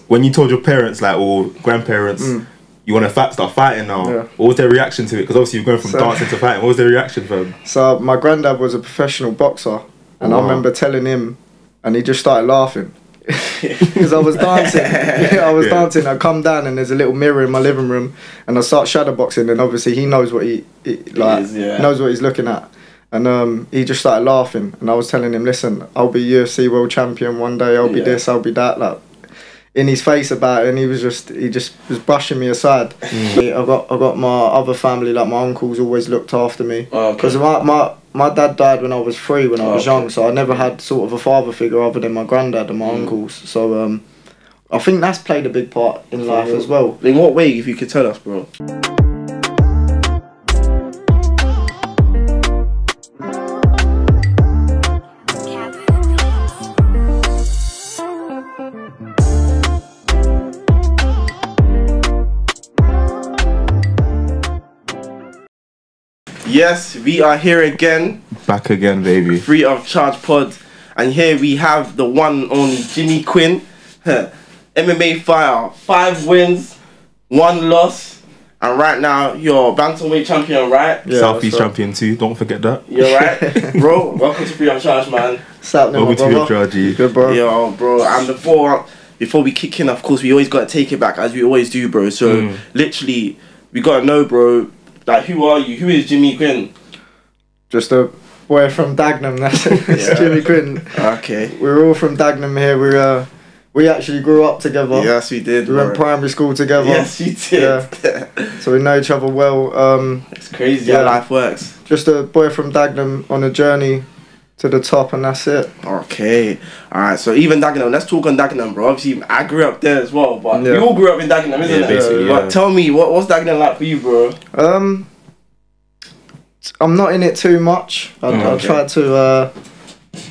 When you told your parents, like, or grandparents, you want to start fighting now, what was their reaction to it? Because obviously you're going from dancing to fighting. What was their reaction for them? So my granddad was a professional boxer, and I remember telling him, and he just started laughing. Because I was dancing. I was dancing. I come down and there's a little mirror in my living room, and I start shadowboxing, and obviously he knows what he knows what he's looking at, and he just started laughing, and I was telling him, listen, I'll be UFC world champion one day. I'll be this. I'll be that. Like, in his face about it, and he just was brushing me aside. I got my other family, like my uncles, always looked after me, because my dad died when I was 3, when I was young, so I never had sort of a father figure other than my granddad and my uncles. So I think that's played a big part in life as well. In what way, if you could tell us, bro? Yes, we are here again. Back again, baby. Free of Charge Pod. And here we have the one and only Jimmy Quinn. MMA fighter. 5 wins, 1 loss. And right now, you're bantamweight champion, right? Yeah, Southeast champion too, don't forget that. You're right. Bro, welcome to Free of Charge, man. Welcome to your Charge. Good, bro. Yo, bro. And before we kick in, of course, we always got to take it back, as we always do, bro. So, literally, we got to know, bro, like, who are you? Who is Jimmy Quinn? Just a boy from Dagenham, that's Jimmy Quinn. Okay. We're all from Dagenham here. We actually grew up together. Yes, we did. We went primary school together. Yes, we did. Yeah. So we know each other well. It's crazy how life works. Just a boy from Dagenham on a journey to the top, and that's it. Okay. Alright, so even Dagenham, let's talk on Dagenham, bro. Obviously, I grew up there as well, but we all grew up in Dagenham, isn't it? Basically, But tell me, what's Dagenham like for you, bro? I'm not in it too much. I try to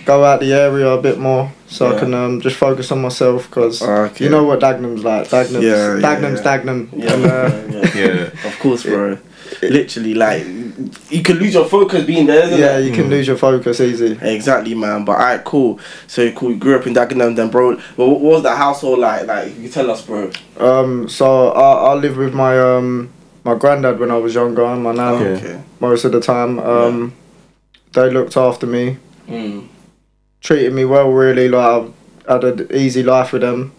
go out the area a bit more, so I can just focus on myself, because you know what Dagenham's like. Dagenham's Dagenham. Yeah. Of course, bro. Literally, like, you can lose your focus being there, isn't it? Yeah, you can lose your focus easy. Exactly, man. But alright, cool. So cool. You grew up in Dagenham, then, bro. But what was the household like? Like, you can tell us, bro. So I lived with my my granddad when I was younger, and my nan most of the time. They looked after me, treated me well, really. Like, I had an easy life with them.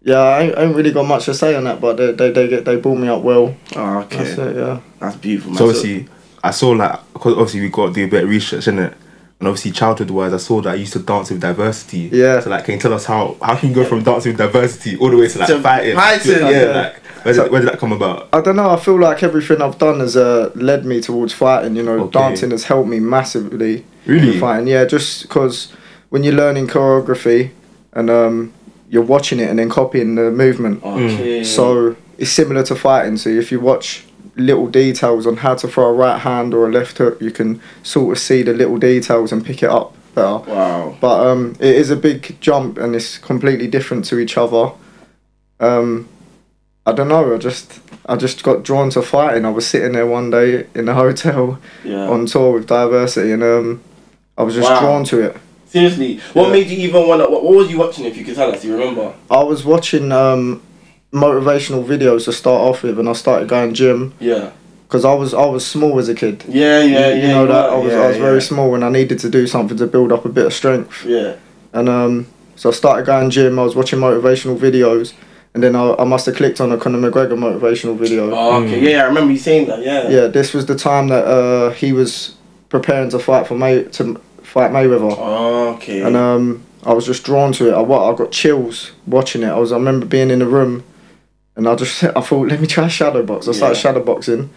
Yeah, I ain't really got much to say on that, but they brought me up well. Oh, okay. That's it, yeah. That's beautiful, man. So obviously, I saw, like, because obviously we got to do a bit of research, innit? And obviously childhood-wise, I saw that I used to dance with diversity. Yeah. So, like, can you tell us how can you go from dancing with diversity all the way to, like, fighting? Like, where did that come about? I don't know, I feel like everything I've done has led me towards fighting, you know. Dancing has helped me massively. Really? In fighting, yeah, just because when you're learning choreography and you're watching it and then copying the movement. So it's similar to fighting. So if you watch little details on how to throw a right hand or a left hook, you can sort of see the little details and pick it up better. Wow. But it is a big jump, and it's completely different to each other. I don't know, I just got drawn to fighting. I was sitting there one day in a hotel on tour with Diversity, and I was just drawn to it. Seriously, what made you even want to? What was you watching? If you could tell us, do you remember? I was watching motivational videos to start off with, and I started going gym. Yeah. Because I was small as a kid. Yeah. You know that I was very small, and I needed to do something to build up a bit of strength. Yeah. And so I started going gym. I was watching motivational videos, and then I must have clicked on a Conor McGregor motivational video. Oh, okay. Yeah, I remember you saying that. Yeah. Yeah. This was the time that he was preparing to fight fight Mayweather. Oh, okay. And I was just drawn to it. I got chills watching it. I remember being in the room, and I thought, let me try shadowbox. I started shadowboxing,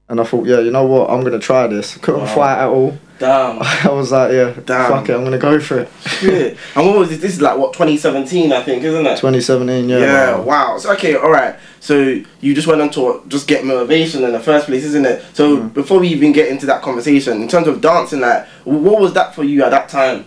and I thought, yeah, you know what, I'm gonna try this. Couldn't fight at all. Damn. I was like, fuck it, I'm gonna go for it. Shit. And what was this? This is like, what, 2017, I think, isn't it? 2017, yeah. Yeah, wow. So, okay, alright. So you just went on to just get motivation in the first place, isn't it? So before we even get into that conversation, in terms of dancing, like, what was that for you at that time?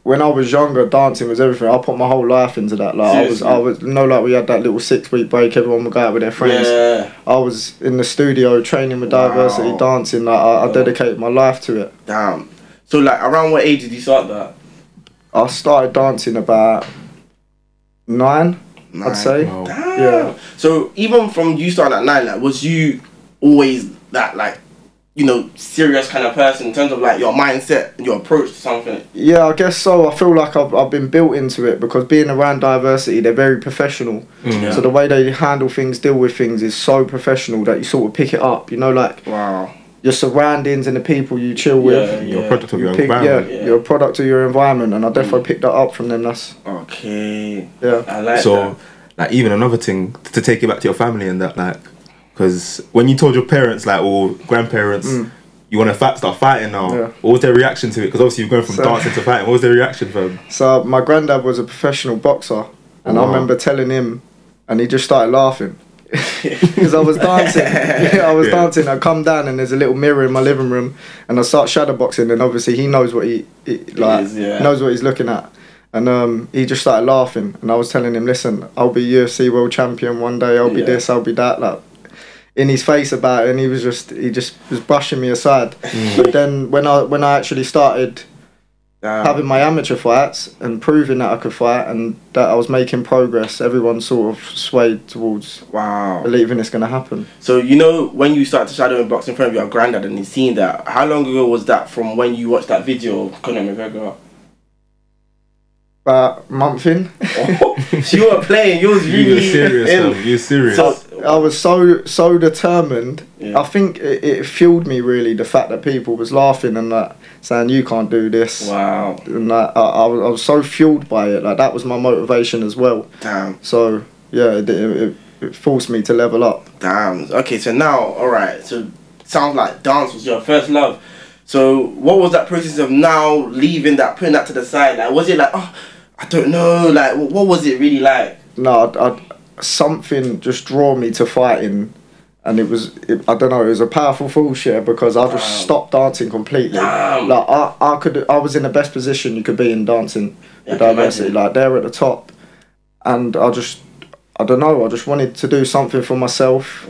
When I was younger, dancing was everything. I put my whole life into that. Like, I was, like, we had that little 6-week break. Everyone would go out with their friends. Yeah. I was in the studio training with Diversity, dancing. Like, I dedicated my life to it. Damn. So, like, around what age did you start that? I started dancing about 9, I'd say. Wow. Yeah. So even from you starting at 9, like, was you always that, like, you know, serious kind of person in terms of like your mindset and your approach to something? Yeah, I guess so. I feel like I've been built into it because being around diversity, they're very professional. So the way they handle things, deal with things is so professional that you sort of pick it up. You know, like your surroundings and the people you chill with. You're a product of your environment. You're a product of your environment, and I definitely picked that up from them. That's okay. Yeah, I like so, that. like, even another thing to take it back to your family and that, like, because when you told your parents, like, or grandparents, you want to start fighting now, what was their reaction to it? Because obviously you're going from dancing to fighting. What was their reaction for them? So my granddad was a professional boxer, and I remember telling him, and he just started laughing. Because I was dancing. Dancing. I come down and there's a little mirror in my living room, and I start shadowboxing, and obviously he knows what he knows what he's looking at. And he just started laughing, and I was telling him, listen, I'll be UFC world champion one day, I'll be this, I'll be that, like, in his face about it, and he just was brushing me aside. But then when I actually started having my amateur fights and proving that I could fight and that I was making progress, everyone sort of swayed towards believing it's going to happen. So, you know, when you started to shadow and box in front of your granddad and he's seen that, how long ago was that from when you watched that video of Conor McGregor? About a month in. So you were playing, you was really serious. You were serious. So I was so determined. I think it fueled me, really, the fact that people was laughing and like saying you can't do this. Wow. And like, I was so fueled by it. Like that was my motivation as well. Damn. So yeah, it forced me to level up. Damn. Okay, so now, alright, so sounds like dance was your first love. So what was that process of now leaving that, putting that to the side? Like, was it like, oh, I don't know, like, what was it really like? No, something just drew me to fighting, and I don't know, it was a powerful force, because I just stopped dancing completely. Damn. Like I was in the best position you could be in dancing with diversity, like there at the top, and I don't know, I just wanted to do something for myself.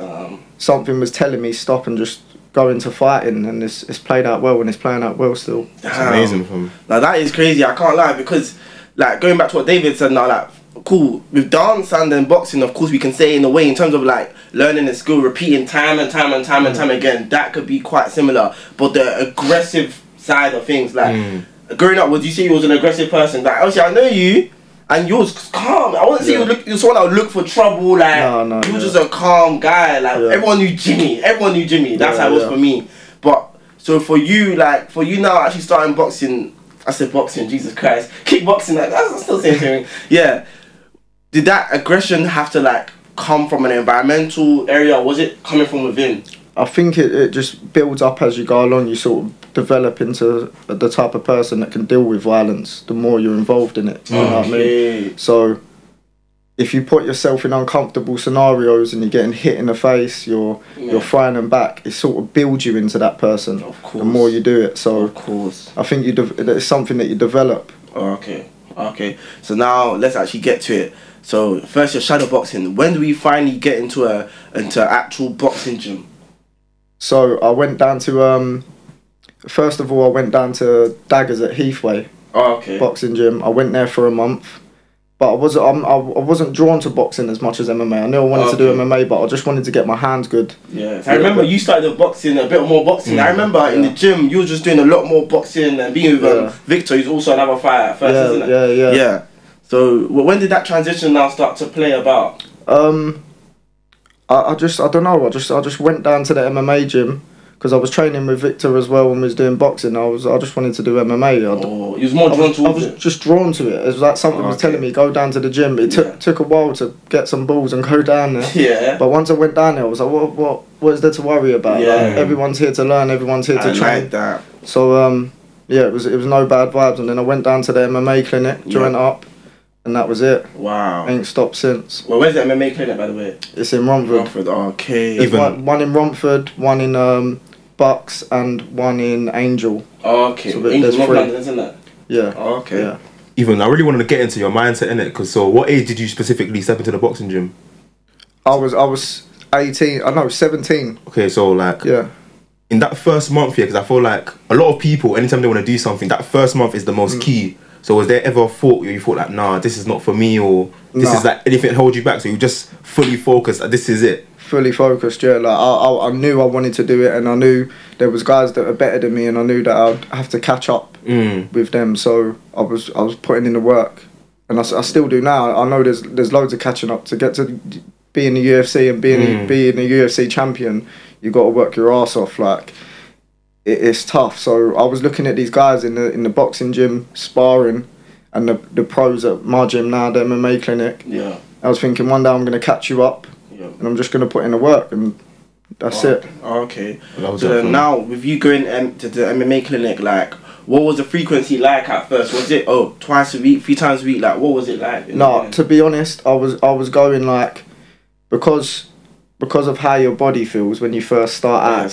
Something was telling me stop and just go into fighting, and it's played out well, and it's playing out well still. It's amazing for me. Now that is crazy, I can't lie, because like going back to what David said now, like cool, with dance and then boxing, of course we can say in a way in terms of like learning a skill, repeating time and time again, that could be quite similar. But the aggressive side of things, like growing up, would you say you was an aggressive person? Like obviously I know you, and you was calm. I wouldn't say you're someone that would look for trouble. Like you were just a calm guy. Like everyone knew Jimmy. That's how it was for me. But so for you now actually starting boxing. I said boxing, Jesus Christ. Kickboxing, like that's still the same thing. Yeah. Did that aggression have to like come from an environmental area, or was it coming from within? I think it just builds up as you go along. You sort of develop into the type of person that can deal with violence the more you're involved in it. You know what I mean? So if you put yourself in uncomfortable scenarios and you're getting hit in the face, you're throwing them back, it sort of builds you into that person. Of course. The more you do it. So of course. I think it's something that you develop. Okay. So now let's actually get to it. So first, your shadow boxing. When do we finally get into actual boxing gym? So I went down to first of all I went down to Daggers at Heathway. Boxing gym. I went there for a month. But I wasn't drawn to boxing as much as MMA. I knew I wanted to do MMA, but I just wanted to get my hands good. Yeah. I remember you started boxing, a bit more boxing. I remember in the gym, you were just doing a lot more boxing and being with Victor, who's also another fighter at first, isn't it? Yeah. So when did that transition now start to play about? I don't know. I just went down to the MMA gym. Because I was training with Victor as well and was doing boxing. I just wanted to do MMA. You was more drawn to it? I was just drawn to it. It was like something was telling me, go down to the gym. It took a while to get some balls and go down there. Yeah. But once I went down there, I was like, what is there to worry about? Yeah. Like, everyone's here to learn. Everyone's here to train. I like that. So, it was no bad vibes. And then I went down to the MMA clinic, joined up. And that was it. Wow. Ain't stopped since. Well, where's the MMA clinic, by the way? It's in Romford. Romford, okay. There's one in Romford, one in Bucks, and one in Angel. Okay. So Angel, North London, isn't it? Yeah. Okay. Yeah. Even I really wanted to get into your mindset, innit? Because so, what age did you specifically step into the boxing gym? I was 18. I know 17. Okay, so like in that first month, because I feel like a lot of people, anytime they want to do something, that first month is the most key. So was there ever a thought where you thought like, nah, this is not for me, or this is like anything hold you back? So you just fully focused, like, this is it. Fully focused, yeah. Like I knew I wanted to do it, and I knew there was guys that are better than me, and I knew that I'd have to catch up with them. So I was putting in the work, and I still do now. I know there's loads of catching up to get to be in the UFC and being a UFC champion. You got to work your ass off. Like it's tough. So I was looking at these guys in the boxing gym sparring, and the pros at my gym now, the MMA clinic. Yeah. I was thinking one day I'm gonna catch you up. And I'm just going to put in the work, and that's it. Okay. So then now, with you going to the MMA clinic, like, what was the frequency like at first? Was it, twice a week, 3 times a week? Like, what was it like? No, to be honest, I was going, like, because of how your body feels when you first start out,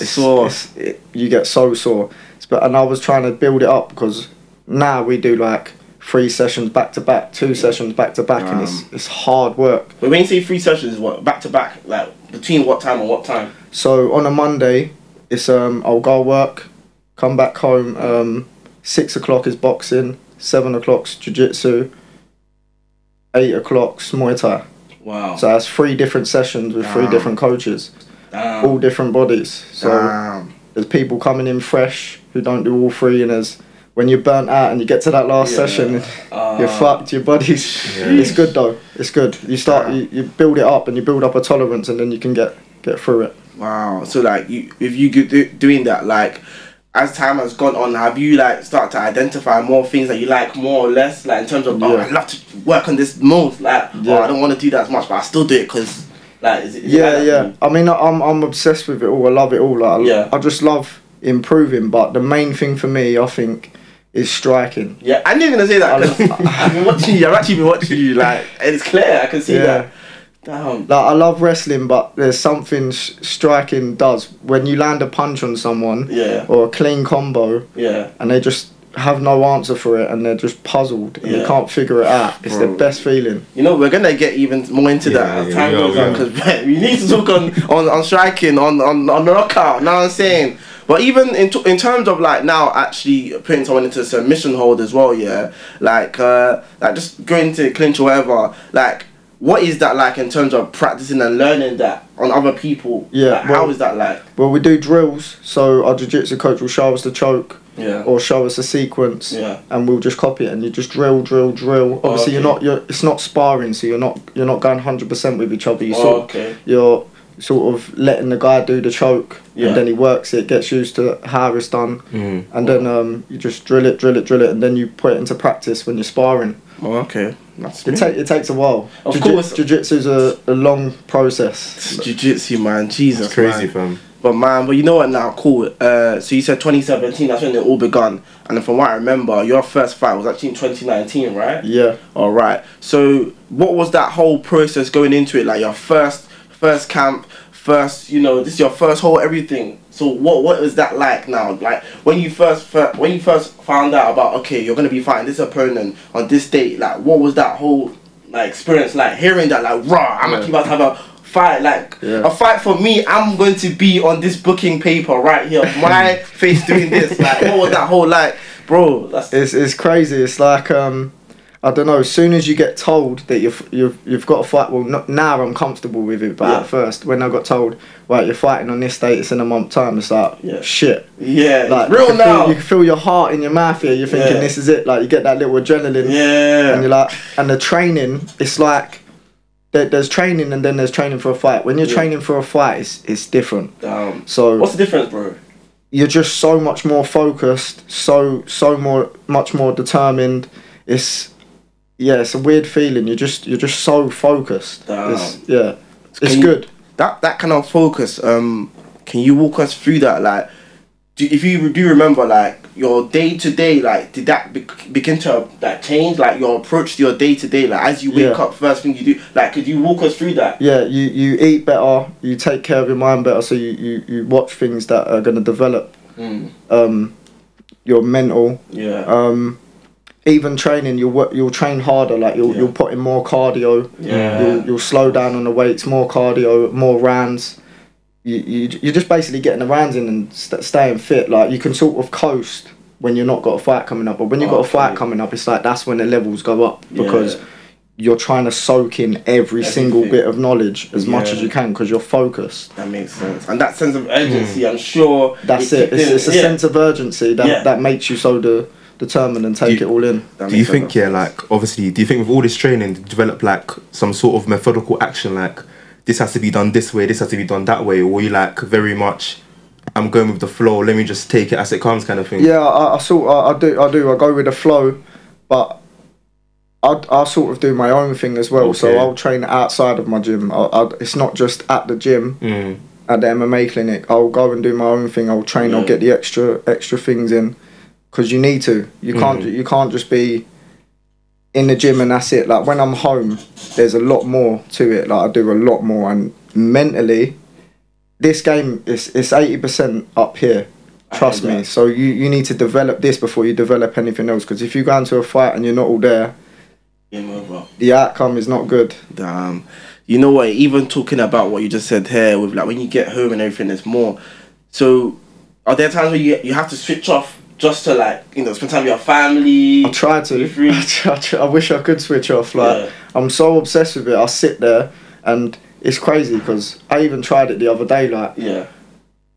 you get so sore. And I was trying to build it up, because now we do, like, 3 sessions back to back, 2 sessions back to back, and it's hard work. But when you say 3 sessions, what, back to back, like between what time and what time? So on a Monday, it's I'll go work, come back home. 6 o'clock is boxing, 7 o'clock's jiu-jitsu, 8 o'clock's Muay Thai. Wow. So that's 3 different sessions with 3 different coaches, all different bodies. So there's people coming in fresh who don't do all 3, and there's when you're burnt out and you get to that last session, you're fucked. Your body's. It's good though. It's good. You start. You build it up, and you build up a tolerance, and then you can get through it. Wow. So like, if you doing that, like, as time has gone on, have you like started to identify more things that you like more or less, like in terms of I'd love to work on this most, like I don't want to do that as much, but I still do it because like is it I mean, I'm obsessed with it all. I love it all. Like, I just love improving, but the main thing for me, I think, is striking. Yeah, I knew you were gonna say that because I've been watching you. I've actually been watching you. Like, it's clear. I can see that. Damn. Like, I love wrestling, but there's something striking does when you land a punch on someone. Yeah. Or a clean combo. Yeah. And they just have no answer for it, and they're just puzzled, and they can't figure it out. It's the best feeling. You know, we're gonna get even more into that as time goes on, because we need to talk on striking, on the knockout. Know what I'm saying? But even in terms of like now actually putting someone into a submission hold as well, like just going to clinch or whatever, like what is that like in terms of practicing and learning that on other people? Yeah, like, how is that like? Well, we do drills, so our jiu-jitsu coach will show us the choke, or show us a sequence, and we'll just copy it, and you just drill. Obviously, it's not sparring, so you're not going 100% with each other. You're sort of letting the guy do the choke, and then he works it, gets used to how it's done, and then you just drill it, and then you put it into practice when you're sparring. Oh, okay. It takes a while. Of course. Jiu-jitsu's a long process. Jiu-jitsu, man. Jesus, it's crazy, fam. But you know what now, cool. So you said 2017, that's when it all begun. And then from what I remember, your first fight was actually in 2019, right? Yeah. Alright. So what was that whole process going into it? Like your first camp, this is your first whole everything. So what was that like now? Like when you first found out about, okay, you're gonna be fighting this opponent on this date, like what was that whole like experience like, hearing that like, raw, I'm actually about to have a fight, like a fight for me, I'm going to be on this booking paper right here, my face doing this, like what was that whole like, bro? It's crazy. It's like I don't know. As soon as you get told that you've got to fight, well, now I'm comfortable with it. But at first, when I got told, right, you're fighting on this date, it's in a month's time, it's like shit. Yeah, like real now. You can feel your heart in your mouth here. You're thinking this is it. Like you get that little adrenaline. Yeah. And you're like, and the training, it's like there's training and then there's training for a fight. When you're training for a fight, it's different. So what's the difference, bro? You're just so much more focused, much more determined. It's a weird feeling. You're just so focused. It's good. That kind of focus. Can you walk us through that? Like, if you do remember, like your day to day, like did that begin to like change? Like your approach to your day to day, like as you wake up, first thing you do. Like, could you walk us through that? Yeah, you eat better. You take care of your mind better. So you watch things that are gonna develop. Your mental. Yeah. Even training, you'll train harder. Like you'll put in more cardio. Yeah. You'll slow down on the weights, more cardio, more rounds. You're just basically getting the rounds in and staying fit. Like you can sort of coast when you're not got a fight coming up. But when you've got a fight coming up, it's like that's when the levels go up because you're trying to soak in every single bit of knowledge as much as you can because you're focused. That makes sense. And that sense of urgency, I'm sure. That's it. It's a sense of urgency that makes you so determined and take it all in. Do you think, like, obviously, do you think with all this training, to develop, like, some sort of methodical action, like, this has to be done this way, this has to be done that way, or you, like, very much, I'm going with the flow, let me just take it as it comes kind of thing? Yeah, I do. I go with the flow, but I sort of do my own thing as well. Okay. So I'll train outside of my gym. It's not just at the gym, at the MMA clinic. I'll go and do my own thing. I'll train. I'll get the extra things in, because you need to. You can't just be in the gym and that's it. Like when I'm home, there's a lot more to it. Like I do a lot more, and mentally, this game is 80% up here. Trust me. So you need to develop this before you develop anything else. Because if you go into a fight and you're not all there, the outcome is not good. Damn. You know what? Even talking about what you just said here, with like when you get home and everything, there's more. So, are there times where you have to switch off just to like spend time with your family? I try to. I wish I could switch off. Like I'm so obsessed with it. I sit there and it's crazy because I even tried it the other day. Like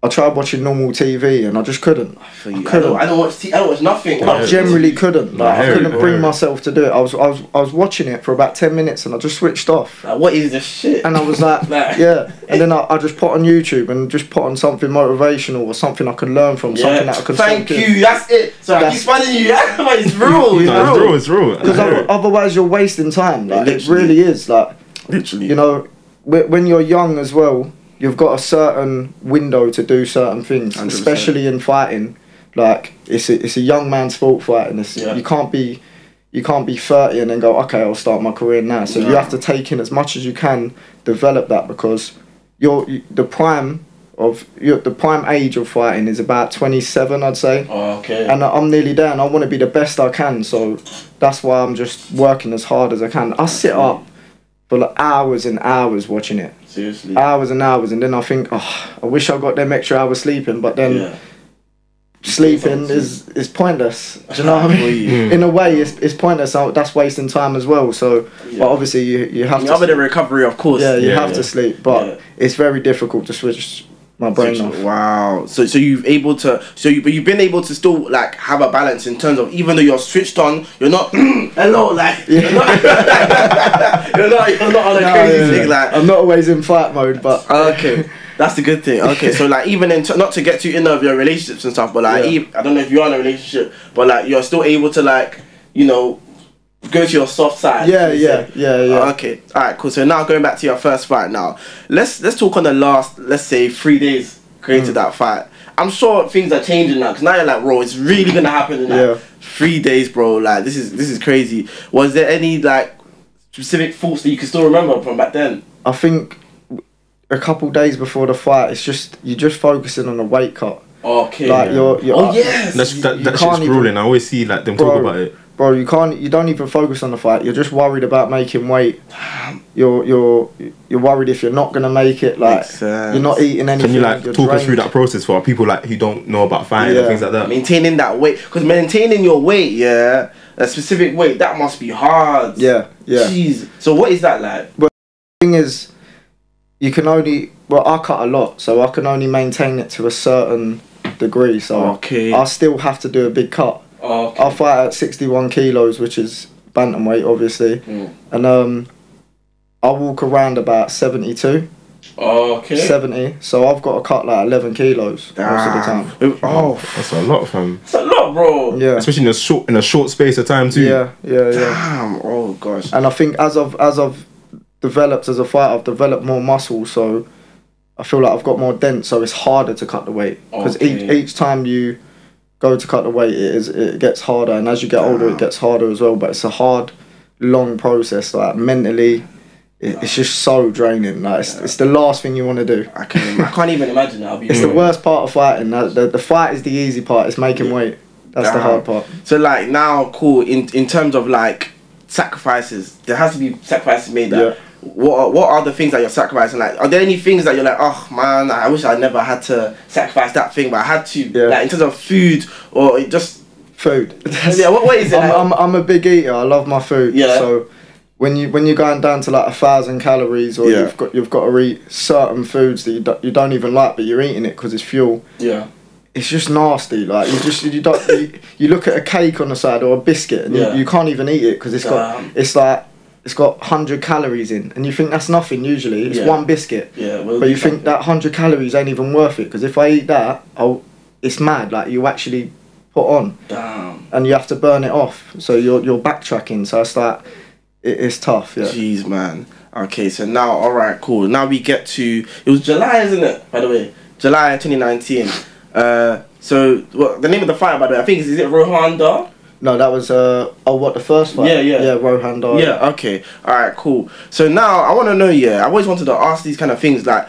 I tried watching normal TV and I just couldn't. I don't watch nothing. I generally couldn't. Like I couldn't bring myself to do it. I was watching it for about 10 minutes and I just switched off. Like, what is this shit? And I was like, And then I just put on YouTube and just put on something motivational or something I could learn from, something that I could. Thank you. That's it. So I keep spinning you. It's real. It's real. Because otherwise you're wasting time. Like it really is. Like literally. You know, when you're young as well, you've got a certain window to do certain things, 100%. Especially in fighting. Like it's a young man's sport, fighting. You can't be 30 and then go, okay, I'll start my career now. So you have to take in as much as you can, develop that, because the prime age of fighting is about 27, I'd say. Oh, okay. And I'm nearly there, and I want to be the best I can. So that's why I'm just working as hard as I can. I sit up for like hours and hours watching it. Seriously. Hours and hours, and then I think, I wish I got them extra hours sleeping, but then sleeping is pointless. Do you know what I mean? In a way, it's pointless. That's wasting time as well. So, but obviously you have to. Other than recovery, of course. Yeah, you have to sleep, but it's very difficult to switch my brain off. Wow. So you've been able to still like have a balance in terms of, even though you're switched on, you're not hello like you're not on a crazy thing like. I'm not always in fight mode, but okay. That's the good thing. Okay, so like even not to get too in of your relationships and stuff, but like I don't know if you're in a relationship, but like you're still able to like go to your soft side. Yeah. Okay, alright, cool. So now going back to your first fight now. Let's talk on the last, let's say 3 days created that fight. I'm sure things are changing now, because now you're like, bro, it's really gonna happen in like 3 days, bro. Like this is crazy. Was there any like specific thoughts that you can still remember from back then? I think a couple days before the fight, you're just focusing on the weight cut. Okay. Like you're yes. That shit's grueling. I always see like them talk about it. Bro, you don't even focus on the fight. You're just worried about making weight. You're worried if you're not gonna make it. Like you're not eating anything. Can you like talk us through that process for people like who don't know about fighting and things like that? Maintaining that weight, because maintaining your weight, a specific weight, that must be hard. Yeah. Jeez. So what is that like? But the thing is, you can only I cut a lot, so I can only maintain it to a certain degree. So I still have to do a big cut. Okay. I fight at 61 kilos, which is bantamweight, obviously, and I walk around about 72. Okay. 70. So I've got to cut like 11 kilos most of the time. Oh, that's a lot, fam. It's a lot, bro. Yeah. Especially in a short space of time too. Yeah. Damn. Oh gosh. And I think as I've developed as a fighter, I've developed more muscle, so I feel like I've got more dent, so it's harder to cut the weight, because each time you go to cut the weight, it gets harder, and as you get older, it gets harder as well. But it's a hard, long process. Like mentally, it's just so draining. Like it's the last thing you want to do. I can't even imagine that. It's the worst part of fighting. The fight is the easy part. It's making weight. That's the hard part. So like now, cool. In terms of like sacrifices, there has to be sacrifices made. What are the things that you're sacrificing? Like, are there any things that you're like, oh man, I wish I never had to sacrifice that thing, but I had to. Like in terms of food or just Food. Yeah, what is it? I'm a big eater. I love my food. Yeah. So when you're going down to like 1,000 calories, or you've got to eat certain foods that you don't even like, but you're eating it because it's fuel. Yeah. It's just nasty. Like you look at a cake on the side or a biscuit, and you can't even eat it because it's got 100 calories in, and you think that's nothing. Usually it's one biscuit. Yeah. But you think that 100 calories ain't even worth it, because if I eat that, it's mad. Like, you actually put on. Damn. And you have to burn it off. So you're backtracking. So it's like, it's tough. Yeah. Jeez, man. Okay, so now, all right, cool. Now we get to, it was July, isn't it? By the way, July 2019. So the name of the fight, by the way, I think is it Rohan Dar? No, that was the first fight? Yeah, Rohan Dar. Yeah, okay. Alright, cool. So now I wanna know, I always wanted to ask these kind of things, like,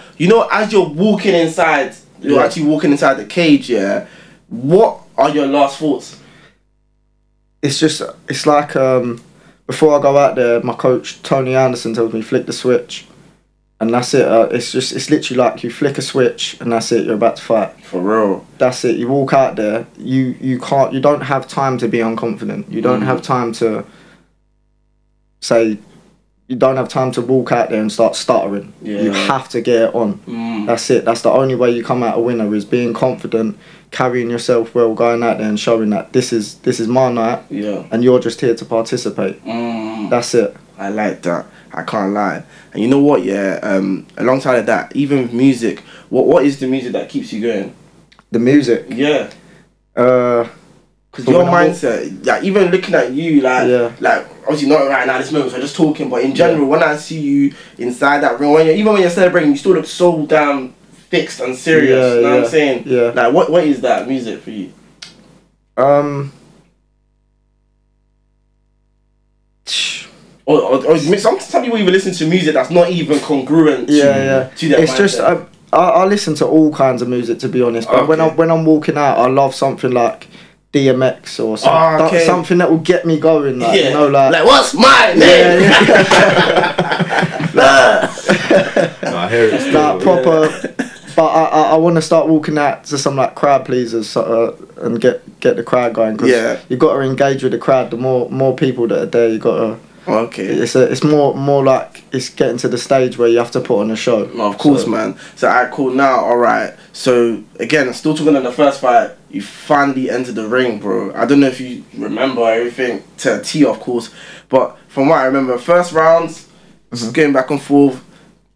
as you're walking inside, you're actually walking inside the cage, what are your last thoughts? It's like before I go out there, my coach Tony Anderson tells me flick the switch. And that's it. It's literally like you flick a switch and that's it. You're about to fight. For real. That's it. You walk out there. You don't have time to be unconfident. You don't have time to say. You don't have time to walk out there and start stuttering. Yeah. You have to get it on. That's it. That's the only way you come out a winner, is being confident, carrying yourself well, going out there and showing that this is my night. Yeah. And you're just here to participate. That's it. I like that. I can't lie. And you know what, alongside of that, even with music, what is the music that keeps you going? The music? Yeah. Because your mindset, like, even looking at you, like obviously not right now, this moment, so I'm just talking, but in general, when I see you inside that room, even when you're celebrating, you still look so damn fixed and serious, you know what I'm saying? Yeah. Like, what is that music for you? Or some people even listen to music that's not even congruent to their it's mindset. Just I listen to all kinds of music, to be honest, but when I'm walking out, I love something like DMX or something that will get me going, like, you know, like what's my name? No, I hear it still, like proper. But I want to start walking out to some like crowd pleasers and get the crowd going, because you got to engage with the crowd. The more people that are there, you got to. Okay. It's more like it's getting to the stage where you have to put on a show. No, of course, man. So alright, cool. Now, alright. So again, still talking on the first fight. You finally entered the ring, bro. I don't know if you remember everything to a T, of course, but from what I remember, first rounds, going back and forth.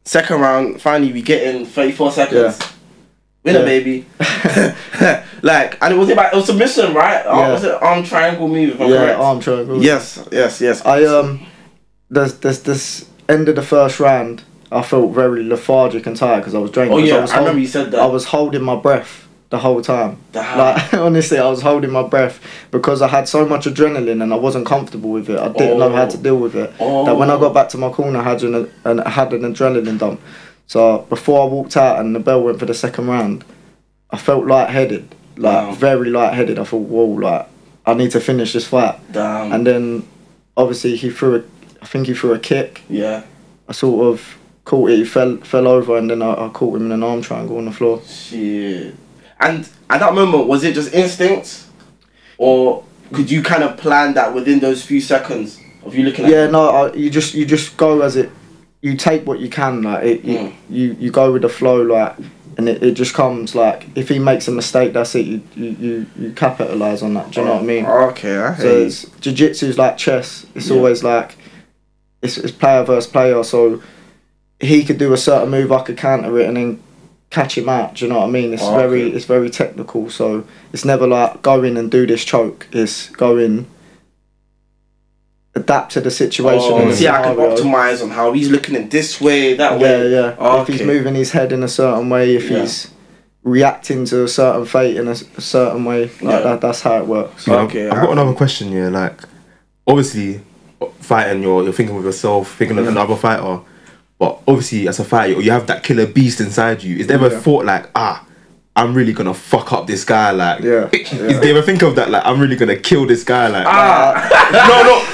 Second round, finally we get in 34 seconds. Winner, baby. Like, and it was submission, right? Was it arm triangle move? If I'm correct? Arm triangle. Yes. There's this end of the first round, I felt very lethargic and tired because I was drained. Oh yeah, I remember you said that. I was holding my breath the whole time. Like, honestly, I was holding my breath because I had so much adrenaline and I wasn't comfortable with it. I didn't know how to deal with it. That when I got back to my corner, I had an adrenaline dump. So before I walked out and the bell went for the second round, I felt lightheaded, very lightheaded. I thought, whoa, like, I need to finish this fight. Damn. And then obviously he threw a kick. Yeah. I sort of caught it. He fell over, and then I caught him in an arm triangle on the floor. Shit. And at that moment, was it just instinct, or could you kind of plan that within those few seconds of you looking at it? No, you just go as it. You take what you can, like you go with the flow, like, and it just comes. Like, if he makes a mistake, that's it. You capitalise on that. Do you know what I mean? Okay. So jiu-jitsu's like chess. It's always like it's player versus player. So he could do a certain move, I could counter it, and then catch him out. Do you know what I mean? It's very technical. So it's never like go in and do this choke. It's go in, adapt to the situation. I can optimise on how he's looking in this way, that way. If he's moving his head in a certain way, if he's reacting to a certain fate in a certain way, that's how it works. I've got another question. Like, obviously, fighting, you're thinking with yourself, thinking of another fighter. But obviously, as a fighter, you have that killer beast inside you. Is there ever thought like, I'm really gonna fuck up this guy? Like, is there ever think of that? Like, I'm really gonna kill this guy? Like,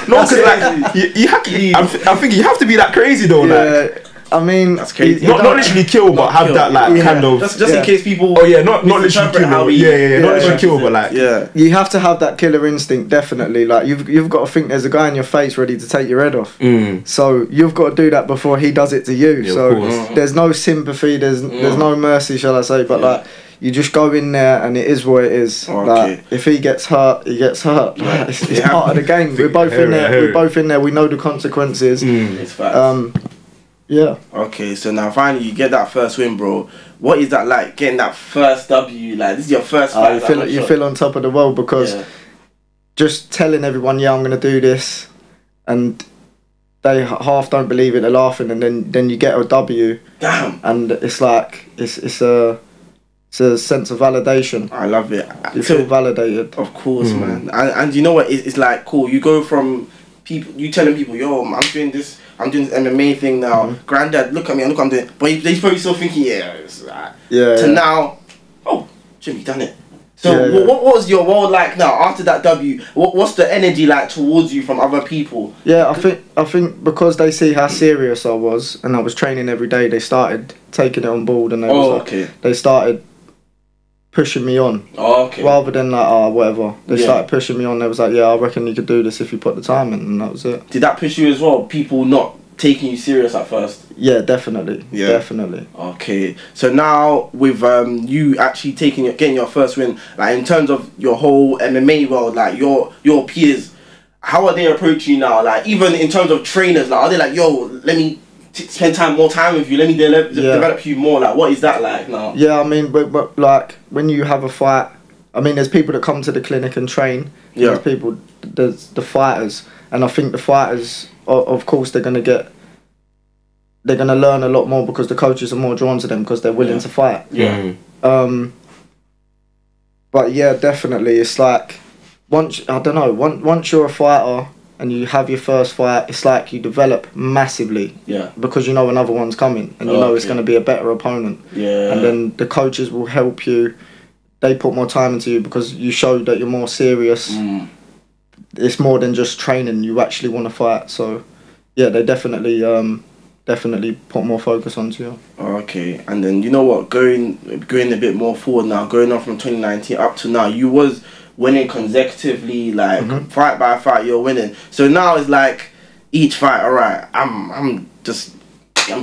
no, because like, you have to. I think you have to be that crazy though. Like, I mean, that's crazy. Not literally kill, but have that like kind of just in case people. Oh yeah, not literally kill. Not literally kill, but like you have to have that killer instinct. Definitely, like you've got to think there's a guy in your face ready to take your head off. So you've got to do that before he does it to you. Yeah, so there's no sympathy. There's no mercy, shall I say? But like. You just go in there and it is what it is. Okay. Like, if he gets hurt, he gets hurt. Like, it's part of the game. We're both in there. We're both in there. We know the consequences. It's facts. Yeah. Okay, so now finally you get that first win, bro. What is that like? Getting that first W, like this is your first fight. You feel on top of the world because just telling everyone, yeah, I'm gonna do this, and they half don't believe it. They're laughing, and then you get a W. Damn. And it's like it's a sense of validation. I love it. You feel validated. Of course, man. And you know what? It's like cool. You go from people, you telling people, yo, I'm doing this MMA thing now. Granddad, look at me, look what I'm doing. But he's probably still thinking, to now, oh, Jimmy done it. So what was your world like now after that W? What's the energy like towards you from other people? Yeah, I think because they see how serious I was and I was training every day, they started taking it on board and they started pushing me on. Rather than like, whatever. They started pushing me on. They was like, yeah, I reckon you could do this if you put the time in, and that was it. Did that push you as well? People not taking you serious at first? Yeah, definitely. Yeah. Definitely. Okay. So now with you actually getting your first win, like in terms of your whole MMA world, like your peers, how are they approaching you now? Like even in terms of trainers, like are they like, yo, let me spend more time with you, let me develop you more? Like what is that like now? Yeah, I mean, but like when you have a fight, I mean, there's people that come to the clinic and train. There's the fighters, and I think the fighters, of course, they're gonna learn a lot more because the coaches are more drawn to them because they're willing to fight. But yeah, definitely, it's like once you're a fighter and you have your first fight, it's like you develop massively. Because you know another one's coming, and you know it's going to be a better opponent. And then the coaches will help you. They put more time into you because you show that you're more serious. It's more than just training. You actually want to fight. So, yeah, they definitely put more focus onto you. Okay, and then you know what? Going a bit more forward now, going on from 2019 up to now, you was winning consecutively, like fight by fight, you're winning. So now it's like each fight, alright, I'm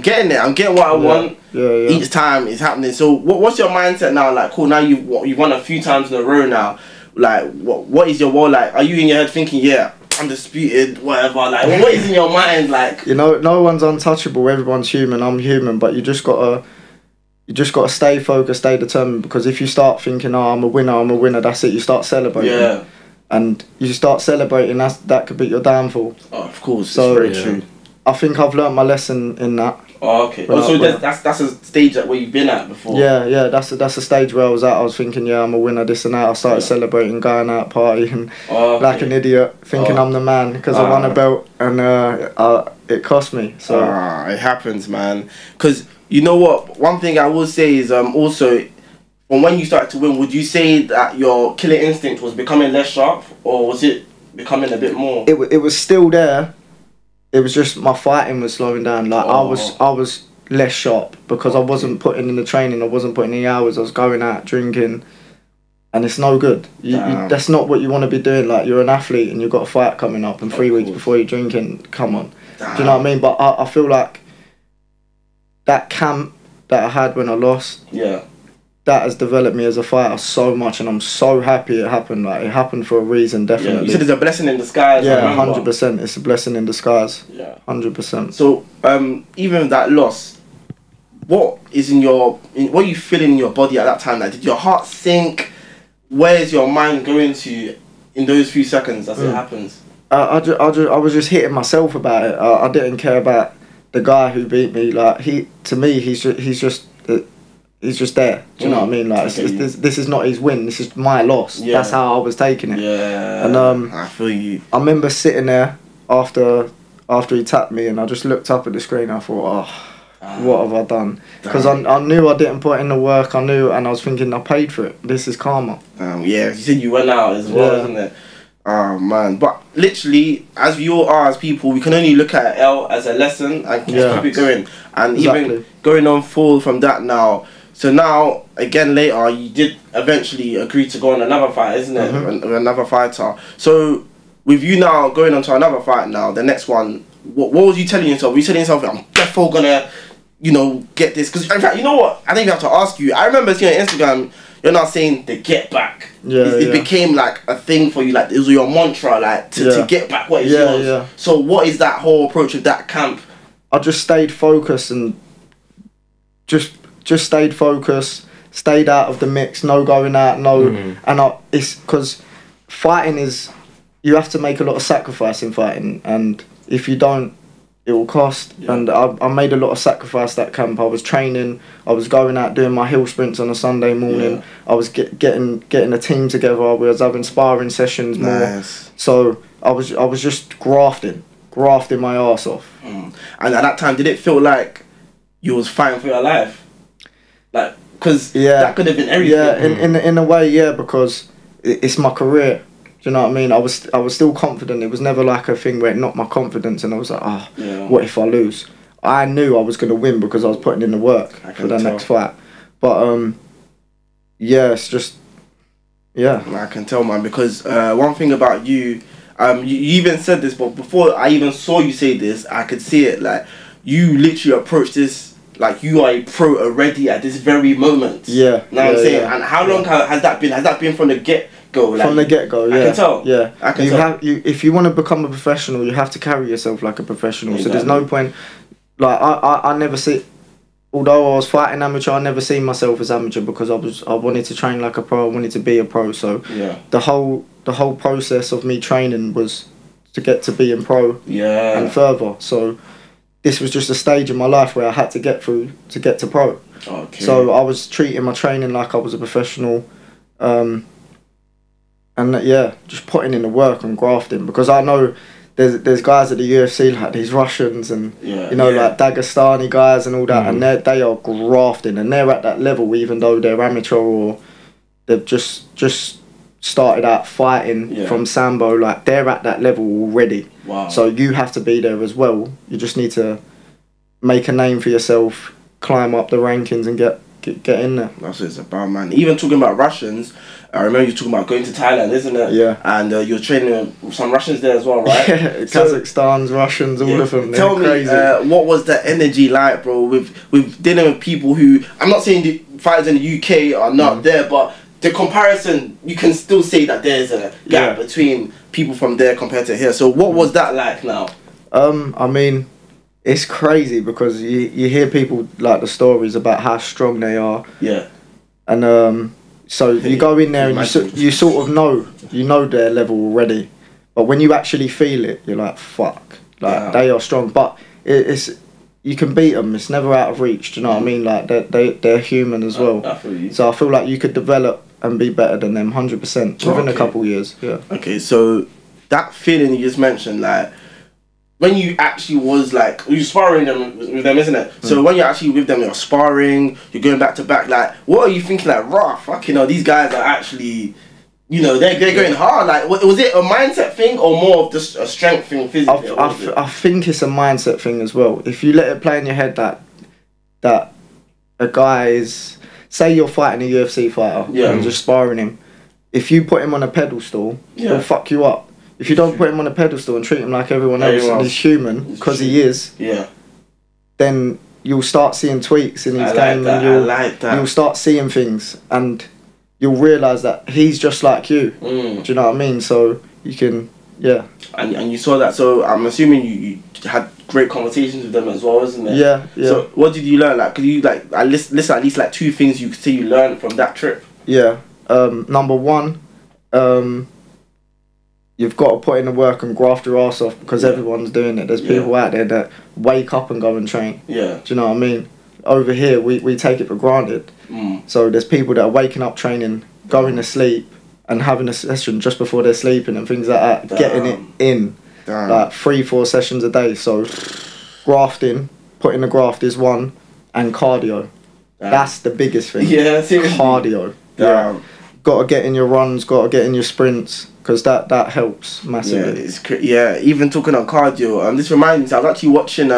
getting it. I'm getting what I want. Each time it's happening. So what's your mindset now? Like, cool, now you've won a few times in a row now. Like, what is your world like? Are you in your head thinking, yeah, undisputed, whatever? Like, what is in your mind? Like, you know, no one's untouchable. Everyone's human. I'm human, but you just gotta stay focused, stay determined. Because if you start thinking, oh, I'm a winner, that's it. You start celebrating. And you start celebrating. That could be your downfall. Oh, of course. So it's very true. I think I've learnt my lesson in that. Oh, okay. So that's a stage where you've been at before. Yeah. That's a stage where I was at. I was thinking, yeah, I'm a winner, this and that. I started celebrating, going out, partying, like an idiot, thinking I'm the man because I won a belt, and it cost me. So it happens, man. Because you know what? One thing I will say is also, from when you started to win, would you say that your killer instinct was becoming less sharp, or was it becoming a bit more? It was still there. It was just my fighting was slowing down. Like I was less sharp because I wasn't putting in the training. I wasn't putting in the hours. I was going out drinking, and it's no good. That's not what you want to be doing. Like you're an athlete and you've got a fight coming up, and 3 weeks before you're drinking. Come on, do you know what I mean? But I feel like that camp that I had when I lost, that has developed me as a fighter so much, and I'm so happy it happened. Like it happened for a reason, definitely. You said it's a blessing in disguise. Yeah, 100%. It's a blessing in disguise. Yeah, 100%. So, even with that loss, what are you feeling in your body at that time? Like, did your heart sink? Where's your mind going to in those few seconds as it happens? I was just hitting myself about it. I didn't care about the guy who beat me. Like he's just there. Do you know what I mean? Like this is not his win. This is my loss. That's how I was taking it. Yeah. And I feel you. I remember sitting there after he tapped me, and I just looked up at the screen. And I thought, what have I done? Because I knew I didn't put in the work. I knew, and I was thinking I paid for it. This is karma. Yeah. You said you went out as well, isn't it? Oh man, but literally, as we all are as people, we can only look at L as a lesson and keep it going. And even going on forward from that now. So now, again later, you did eventually agree to go on another fight, isn't it? Another fighter. So with you now going on to another fight now, the next one, what was you telling yourself? Were you telling yourself, I'm definitely gonna, you know, get this? Because in fact, you know what? I don't even have to ask you. I remember seeing on Instagram, you're not saying the get back. It became like a thing for you, like it was your mantra, like to get back what is yours. So what is that whole approach of that camp? I just stayed focused and just stayed focused, stayed out of the mix, no going out, and it's because fighting is, you have to make a lot of sacrifice in fighting, and if you don't, it will cost. And I made a lot of sacrifice that camp. I was training, I was going out doing my hill sprints on a Sunday morning. I was getting a team together. We was having sparring sessions more. So I was just grafting my ass off. And at that time, did it feel like you was fighting for your life? Like, because that could have been everything. Yeah, in a way, because it's my career. Do you know what I mean? I was still confident. It was never like a thing where it knocked my confidence and I was like, what if I lose? I knew I was going to win because I was putting in the work for the next fight. But it's just, I can tell, man, because one thing about you, you even said this, but before I even saw you say this, I could see it. Like, you literally approached this like you are a pro already at this very moment. Know what I'm saying? And how long has that been? Has that been from the get-go? Like, from the get-go, I can tell. I can tell. If you want to become a professional, you have to carry yourself like a professional. Exactly. So there's no point. Like I never see. Although I was fighting amateur, I never seen myself as amateur because I wanted to train like a pro. I wanted to be a pro. So the whole process of me training was to get to being pro. And further. So this was just a stage in my life where I had to get through to get to pro. Okay. So I was treating my training like I was a professional. And just putting in the work and grafting, because I know there's guys at the UFC like these Russians and like Dagestani guys and all that, and they are grafting and they're at that level even though they're amateur or they've just started out fighting from Sambo. Like, they're at that level already. Wow. So you have to be there as well. You just need to make a name for yourself, climb up the rankings and get in there. That's what it's about, man. Even talking about Russians, I remember you talking about going to Thailand, isn't it? Yeah. And you're training with some Russians there as well, right? Kazakhstan's, Russians, all of them. Tell me, what was the energy like, bro, with dealing with people who, I'm not saying the fighters in the UK are not there, but the comparison, you can still say that there's a gap between people from there compared to here. So what was that like now? I mean, it's crazy because you hear people like the stories about how strong they are. Yeah. And so you go in there and you sort of know their level already, but when you actually feel it, you're like, fuck, like they are strong. But it's you can beat them. It's never out of reach. Do you know what I mean? Like they're human as well. So I feel like you could develop and be better than them 100% within a couple of years. Yeah. Okay, so that feeling you just mentioned, like, when you actually was like, you're sparring with them, isn't it? So when you're actually with them, you're sparring, you're going back to back, like, what are you thinking? Like, rah, fucking hell, these guys are actually, you know, they're going hard. Like, was it a mindset thing or more of just a strength thing physically? I think it's a mindset thing as well. If you let it play in your head that a guy is, say you're fighting a UFC fighter and just sparring him, if you put him on a pedestal, he'll fuck you up. If you don't put him on a pedestal and treat him like everyone else and he's human, because he is, then you'll start seeing tweaks in his game and you'll start seeing things and you'll realise that he's just like you. Do you know what I mean? So you can, And you saw that, so I'm assuming you had great conversations with them as well, isn't it? Yeah. So what did you learn? Like, could you listen at least like 2 things you could say you learned from that trip? Yeah. Number one, you've got to put in the work and graft your ass off because everyone's doing it. There's people out there that wake up and go and train. Yeah. Do you know what I mean? Over here, we take it for granted. So there's people that are waking up training, going to sleep, and having a session just before they're sleeping and things like that, getting it in. Like 3-4 sessions a day. So grafting, putting the graft is one, and cardio. That's the biggest thing. Yeah, seriously. Cardio. got to get in your runs, got to get in your sprints, because that helps massively. Even talking on cardio, this reminds me, I was actually watching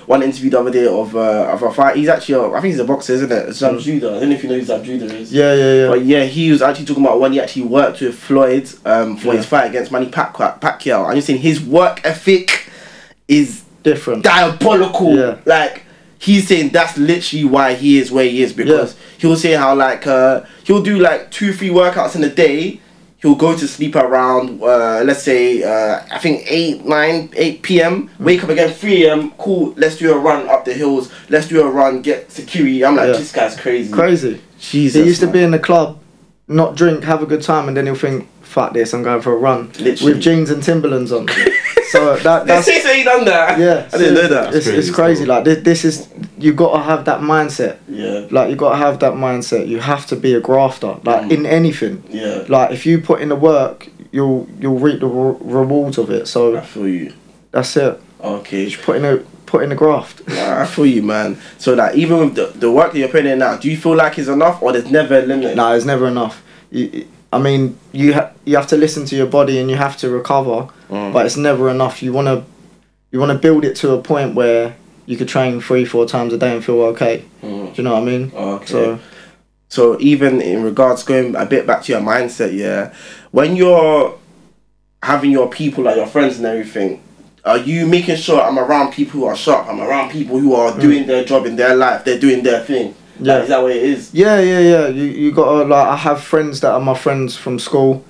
one interview the other day of a fight. He's actually I think he's a boxer, isn't it? Zab Judah. I don't know if you know who Zab Judah is. Yeah. But yeah, he was actually talking about when he actually worked with Floyd for his fight against Manny Pacquiao. And you're saying his work ethic is different, diabolical. Yeah. Like, he's saying that's literally why he is where he is, because he'll say how like he'll do like 2-3 workouts in a day. He'll go to sleep around let's say I think 8 p.m. Wake up again 3 a.m. Cool, let's do a run up the hills. Let's do a run, get security. I'm like, this guy's crazy. Crazy. Jesus. He used to be in the club, not drink, have a good time, and then he'll think, fuck this, I'm going for a run. Literally. With jeans and Timberlands on. So that's he done that. Yeah, I didn't know that. It's crazy. Like this is, you got to have that mindset. Yeah. Like you got to have that mindset. You have to be a grafter. Like in anything. Yeah. Like if you put in the work, you'll reap the rewards of it. So I feel you. That's it. Okay. Just put in the graft. I feel you, man. So like even with the work that you're putting in now, do you feel like it's enough, or there's never a limit? Nah, there's never enough. I mean, you have to listen to your body and you have to recover, but it's never enough. You wanna build it to a point where you could train 3-4 times a day and feel okay. Do you know what I mean? Okay. So even in regards, going a bit back to your mindset, yeah, when you're having your people, like your friends and everything, are you making sure I'm around people who are sharp? I'm around people who are doing their job in their life. They're doing their thing. Yeah. Like, is that what it is? Yeah. You gotta, like, I have friends that are my friends from school,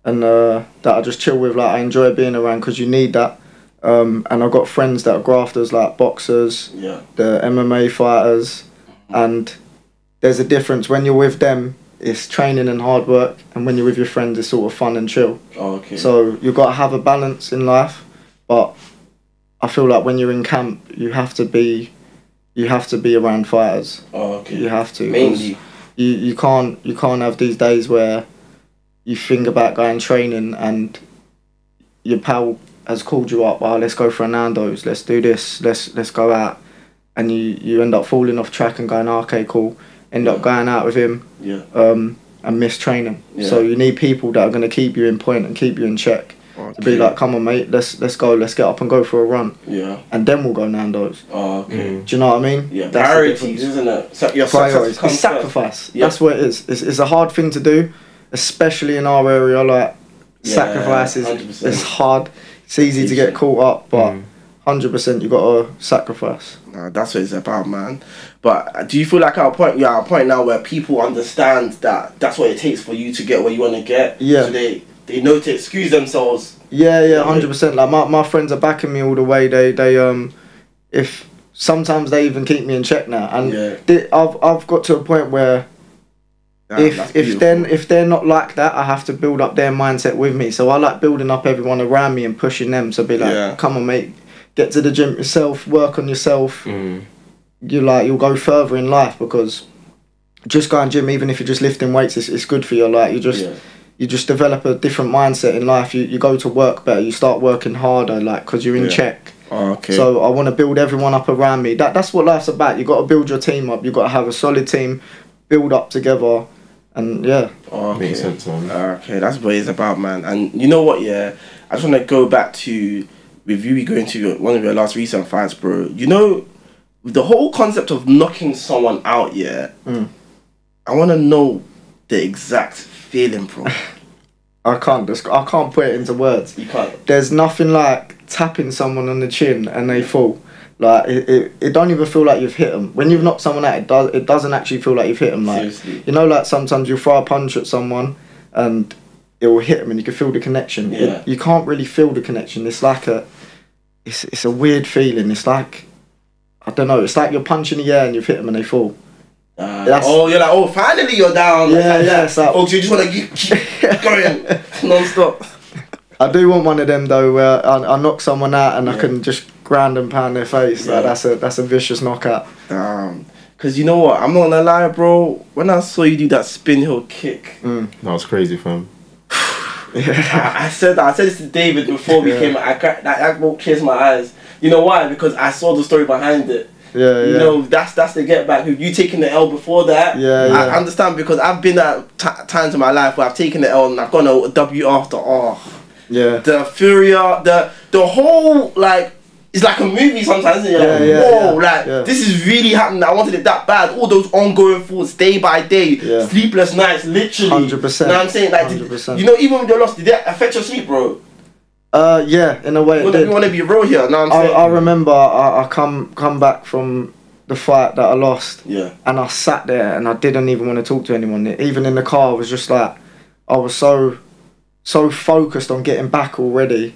and that I just chill with. Like, I enjoy being around because you need that. And I've got friends that are grafters, like boxers, the MMA fighters, and there's a difference. When you're with them, it's training and hard work, and when you're with your friends, it's sort of fun and chill. Okay. So you've got to have a balance in life, but I feel like when you're in camp, you have to be around fighters. Okay. You have to. Mainly. You can't have these days where you think about going training and your pal has called you up, let's go for a Nando's, let's do this, let's go out, and you end up falling off track and going, okay, cool, end up going out with him, and miss training. So you need people that are going to keep you in point and keep you in check. To be like, come on mate, let's go, let's get up and go for a run. And then we'll go Nando's. Do you know what I mean? Yeah, that's priorities, isn't it? Your priorities. It's sacrifice. That's what it is. It's a hard thing to do, especially in our area. Like, sacrifice is hard. It's easy to get caught up, but 100% you got to sacrifice. That's what it's about, man. But do you feel like you're at a point now where people understand that that's what it takes for you to get where you want to get? Yeah. So they know to excuse themselves. Yeah, 100%. Like my friends are backing me all the way. They if sometimes they even keep me in check now, and I've got to a point where if they're not like that, I have to build up their mindset with me. So I like building up everyone around me and pushing them to be like, come on mate, get to the gym yourself, work on yourself. You'll go further in life, because just going gym, even if you're just lifting weights, it's good for you. Like, you just develop a different mindset in life. You go to work better, you start working harder, like, because you're in check. So I want to build everyone up around me. That's what life's about. You got to build your team up. You got to have a solid team, build up together. And makes sense, man. Okay, that's what it's about, man. And you know what? I just want to go back to with you going to one of your last recent fights, bro. You know, the whole concept of knocking someone out. I want to know the exact feeling, bro. I can't put it into words. You can't. There's nothing like tapping someone on the chin and they fall. Like, it don't even feel like you've hit them. When you've knocked someone out, it doesn't actually feel like you've hit them. Like, seriously. You know, like sometimes you throw a punch at someone and it will hit them and you can feel the connection. You can't really feel the connection. It's like it's a weird feeling. It's like, I don't know, it's like you're punching the air and you've hit them and they fall. You're like, finally you're down. It's like, so you just want to keep going non-stop. I do want one of them though, where I knock someone out and I can just ground and pound their face. Like, that's a vicious knockout. Because you know what, I'm not gonna lie, bro. When I saw you do that spin heel kick, that was crazy, fam. I said this to David before we came. I chased my eyes. You know why? Because I saw the story behind it. Yeah, you know, that's the get back. If you taking the L before that, I understand, because I've been at times in my life where I've taken the L and I've gone a W after. The Furia, the whole, like, it's like a movie sometimes, isn't it? This is really happening. I wanted it that bad. All those ongoing thoughts, day by day, sleepless nights, literally. 100%. You know what I'm saying? Like, you know, even when you're lost, did that affect your sleep, bro? Yeah, in a way it did. You want to be real here, you know what I'm saying? I remember I come back from the fight that I lost, and I sat there and I didn't even want to talk to anyone. Even in the car, I was just like, I was so focused on getting back already.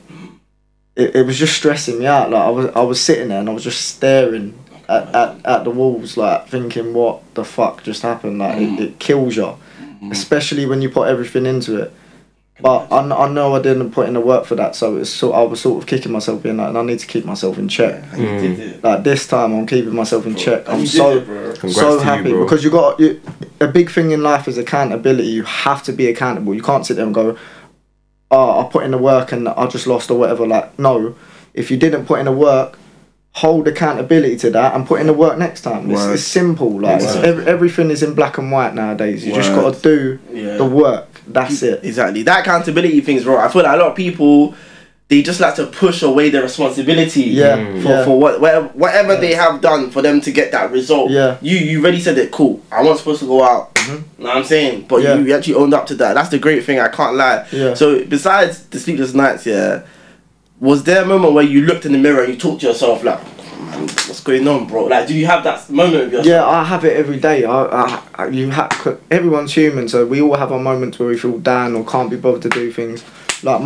It was just stressing me out. Like I was sitting there and I was just staring at the walls, like thinking, what the fuck just happened? Like it kills you, especially when you put everything into it. But I know I didn't put in the work for that, so I was sort of kicking myself, being like, and I need to keep myself in check. Like this time, I'm keeping myself in check. I'm so happy, because a big thing in life is accountability. You have to be accountable. You can't sit there and go, oh, I put in the work and I just lost or whatever. Like, no, if you didn't put in the work, hold accountability to that and put in the work next time. It's simple. Like everything is in black and white nowadays. You just got to do the work. That's it. Exactly. That accountability thing is right. I feel like a lot of people, they just like to push away their responsibility for whatever they have done for them to get that result. You already said it, cool, I wasn't supposed to go out. You know what I'm saying? But you actually owned up to that. That's the great thing, I can't lie. So besides the sleepless nights, was there a moment where you looked in the mirror and you talked to yourself like, man, what's going on, bro? Like, do you have that moment of yourself? Yeah, I have it every day. Everyone's human, so we all have our moments where we feel down or can't be bothered to do things. Like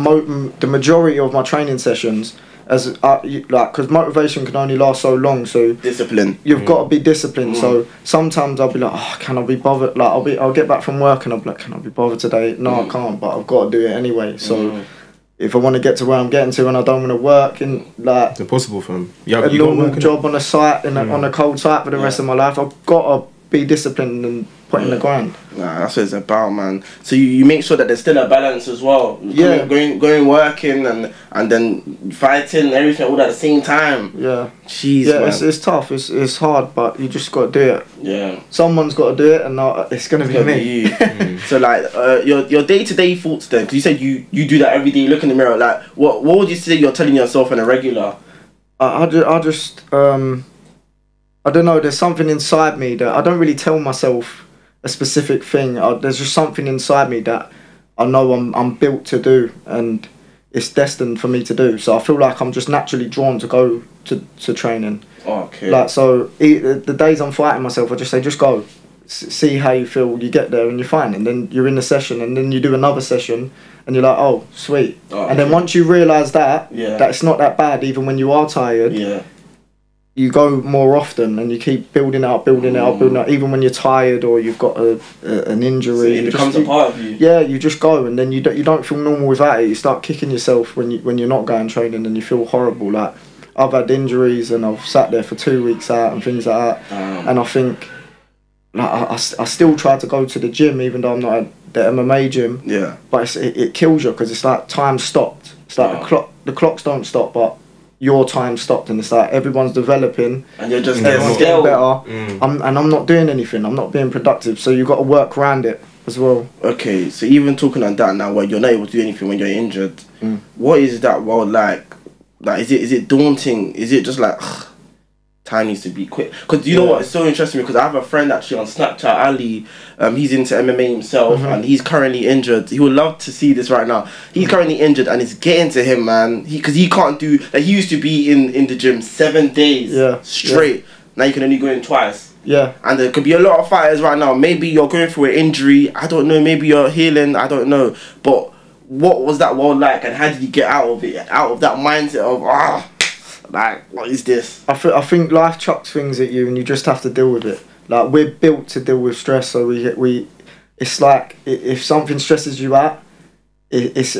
the majority of my training sessions, because motivation can only last so long, so discipline. You've got to be disciplined. So sometimes I'll be like, oh, can I be bothered? Like I'll get back from work and I'll be like, can I be bothered today? No, I can't, but I've got to do it anyway. So if I want to get to where I'm getting to and I don't want to work in like it's impossible for him. A normal job on a site on a cold site for the rest of my life, I've got to be disciplined and put in the grind. Nah, that's what it's about, man. So you make sure that there's still a balance as well. Going working and then fighting and everything all at the same time. Jeez, man. It's tough. It's hard, but you just got to do it. Someone's got to do it, and it's gonna be me. So like your day-to-day thoughts then, because you said you do that every day. You look in the mirror. Like what would you say you're telling yourself on a regular? I don't know, there's something inside me that I don't really tell myself a specific thing. There's just something inside me that I know I'm built to do, and it's destined for me to do. So I feel like I'm just naturally drawn to go to training. Okay. Like, so the days I'm fighting myself, I just say, just go. See how you feel. You get there and you're fine. And then you're in the session, and then you do another session and you're like, oh, sweet. And then once you realise that it's not that bad, even when you are tired, you go more often and you keep building it up, even when you're tired or you've got an injury. So it becomes a part of you. Yeah, you just go, and then you don't feel normal without it. You start kicking yourself when you're not going training, and you feel horrible. Like, I've had injuries and I've sat there for 2 weeks out and things like that. And I think, like, I still try to go to the gym even though I'm not at the MMA gym. But it kills you, because it's like time stopped. It's like the clocks don't stop, but your time stopped, and it's like everyone's developing and you're just getting better. I'm not doing anything. I'm not being productive, so you've got to work around it as well. Okay, so even talking on that now, where you're not able to do anything when you're injured, what is that world like? Like, is it daunting? Is it just like time needs to be quick? Because you know what, it's so interesting, because I have a friend actually on Snapchat, Ali. He's into MMA himself, and he's currently injured. He would love to see this right now. He's currently injured, and it's getting to him, man. Because he can't do, like, he used to be in the gym 7 days straight. Now you can only go in twice. And there could be a lot of fighters right now. Maybe you're going through an injury, I don't know. Maybe you're healing, I don't know. But what was that world like, and how did you get out of it? Out of that mindset of like, what is this? I think life chucks things at you, and you just have to deal with it. Like, we're built to deal with stress, so it's like, if something stresses you out, it's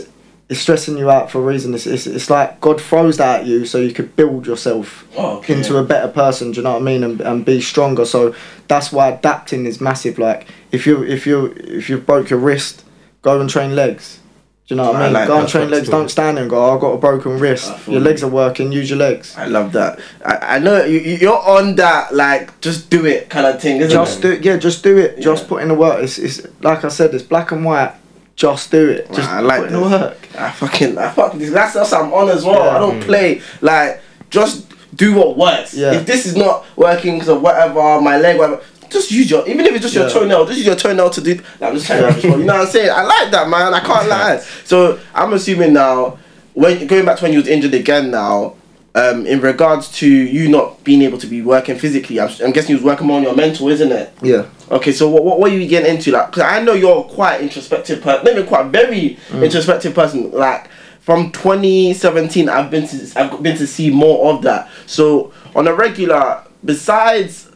stressing you out for a reason. It's like God throws that at you so you could build yourself into a better person. Do you know what I mean? And be stronger. So that's why adapting is massive. Like, if you broke your wrist, go and train legs. Do you know what I mean? Like go and train legs, don't stand there and go, oh, I've got a broken wrist. Your legs are working, use your legs. I love that. I know you're on that, like, just do it kind of thing, isn't just it? Just do it. Yeah. Just put in the work. It's like I said, it's black and white. Just do it. Just I like put in the work. I fucking this. That's I'm on as well. I don't play. Like, just do what works. Yeah. If this is not working because of whatever, my leg, whatever, just use your, even if it's just your toenail, just use your toenail to do. Like, I'm just trying to, you know what I'm saying? I like that, man. I can't lie. So I'm assuming now, when going back to when you was injured again now, in regards to you not being able to be working physically, I'm guessing you was working more on your mental, isn't it? Yeah. Okay, so what are you getting into? Like, because I know you're quite introspective person, not even quite, very introspective person. Like, from 2017, I've been to see more of that. So on a regular, besides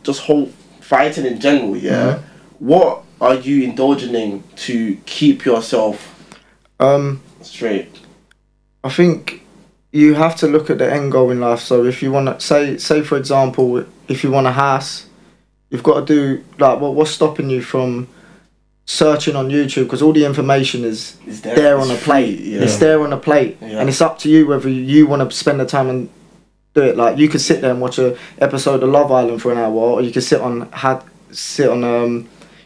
just whole fighting in general, what are you indulging in to keep yourself straight? I think you have to look at the end goal in life. So if you want to say for example, if you want a house, you've got to do like what's stopping you from searching on YouTube, because all the information is there on a plate. It's there on a plate, and it's up to you whether you want to spend the time and do it. Like, you could sit there and watch a episode of Love Island for an hour, or you could sit on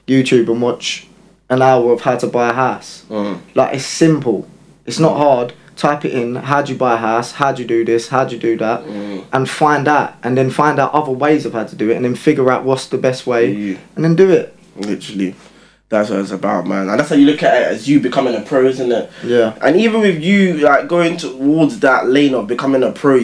YouTube and watch an hour of how to buy a house. Like, it's simple. It's not hard. Type it in. How do you buy a house? How do you do this? How do you do that? And find out, and then find out other ways of how to do it, and then figure out what's the best way, and then do it. Literally. That's what it's about, man. And that's how you look at it, as you becoming a pro, isn't it? Yeah. And even with you, like, going towards that lane of becoming a pro,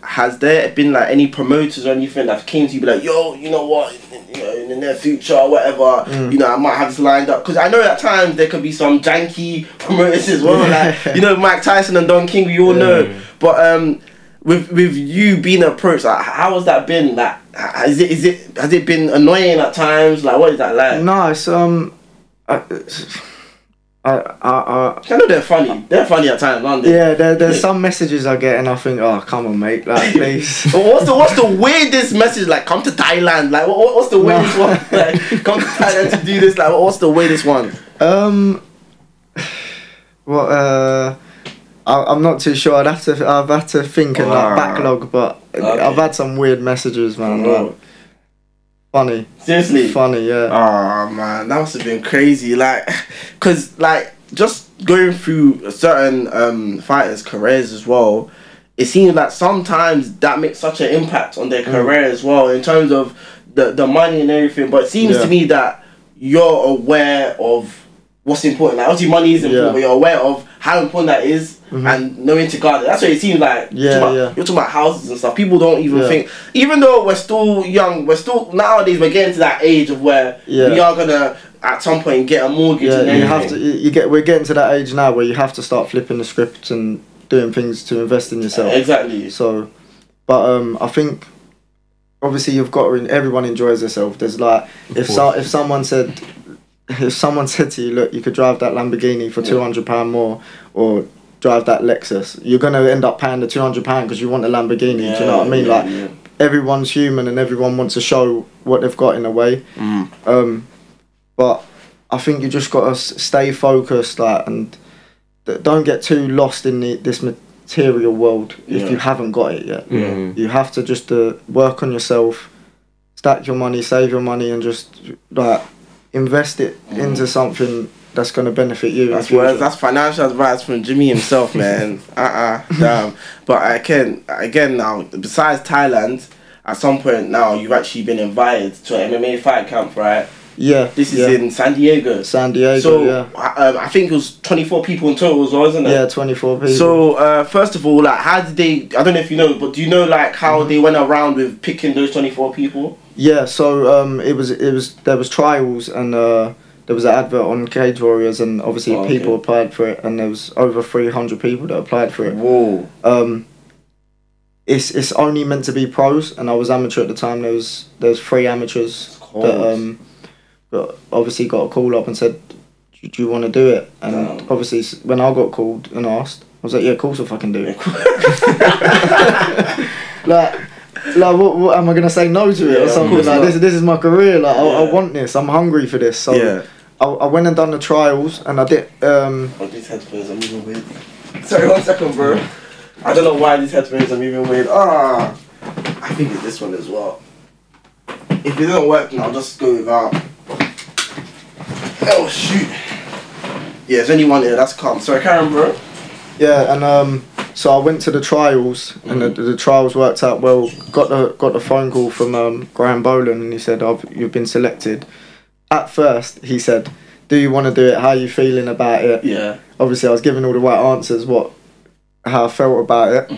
has there been, like, any promoters or anything that came to you, be like, yo, you know what, in the near future or whatever, you know, I might have this lined up? Because I know at times there could be some janky promoters as well, like, you know, Mike Tyson and Don King, we all know. But with you being approached, like, how has that been? Like, has it been annoying at times? Like, what is that like? No, it's I know they're funny. They're funny at times, aren't they? Yeah, there's some messages I get and I think, oh, come on, mate, like, please. What's the weirdest message? Like, come to Thailand. Like, what's the weirdest one? Like, come to Thailand to do this. Like, what's the weirdest one? I'm not too sure. I've had to think and like backlog, but I've had some weird messages, man. Like, funny. Seriously? Funny, yeah. Oh, man, that must have been crazy. Like, because, like, just going through certain fighters' careers as well, it seems like sometimes that makes such an impact on their career as well, in terms of the money and everything. But it seems to me that you're aware of what's important. Like, obviously money is important, but you're aware of how important that is, and knowing to guard it. That's what it seems like. You're talking about houses and stuff. People don't even think, even though we're still young, nowadays we're getting to that age of where we are gonna at some point get a mortgage. And you have to. We're getting to that age now where you have to start flipping the script and doing things to invest in yourself. Exactly. So, but I think obviously you've got to. Everyone enjoys themselves. There's like, if someone said to you, look, you could drive that Lamborghini for £200 more, or drive that Lexus, you're going to end up paying the £200 because you want a Lamborghini. Do you know what I mean? Everyone's human and everyone wants to show what they've got in a way. But I think you just got to stay focused, like, and don't get too lost in this material world if you haven't got it yet. You have to just work on yourself, stack your money, save your money, and just like invest it into something that's going to benefit you. That's financial advice from Jimmy himself, man. Damn. But again now, besides Thailand, at some point now you've actually been invited to an MMA fight camp, right? Yeah. This is in San Diego. So I think it was 24 people in total as well, wasn't it? Yeah, 24 people. So first of all, like, how did they? I don't know if you know, but do you know like how they went around with picking those 24 people? Yeah. So there was trials, and there was an advert on Cage Warriors, and obviously people applied for it, and there was over 300 people that applied for it. Whoa. It's only meant to be pros, and I was amateur at the time. There was 3 amateurs that obviously got a call up and said, do you want to do it? And obviously when I got called and asked, I was like, yeah, of course if I can do it. like what am I gonna say no to it or something? Like, this is my career. Like, I want this. I'm hungry for this. So I went and done the trials, and I did. Oh, these headphones are moving weird. Sorry, 1 second, bro. I don't know why these headphones are moving weird. I think it's this one as well. If it doesn't work, then I'll just go without. Oh shoot. Yeah, there's only one here. That's calm. Sorry, Karen, bro. Yeah, and so I went to the trials, and the trials worked out well. Got the phone call from Graham Boland, and he said, "You've been selected." At first, he said, "Do you want to do it? How are you feeling about it?" Yeah. Obviously, I was giving all the right answers, how I felt about it.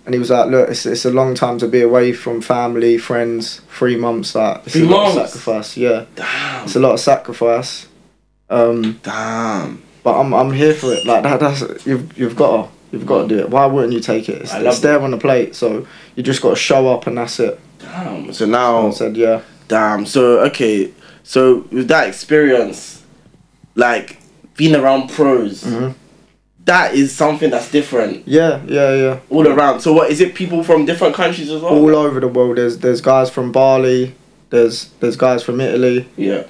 And he was like, "Look, it's a long time to be away from family, friends. 3 months, like it's 3 a lot months? of sacrifice. Yeah, Damn. it's a lot of sacrifice. Damn. But I'm here for it. Like that's you've got to do it. Why wouldn't you take it? It's there on the plate. So you just got to show up, and that's it." Damn. So now. I said, "Yeah." Damn. So okay. So with that experience, like being around pros, that is something that's different. Yeah. All around. So what is it? People from different countries as well. All over the world. There's guys from Bali. There's guys from Italy. Yeah.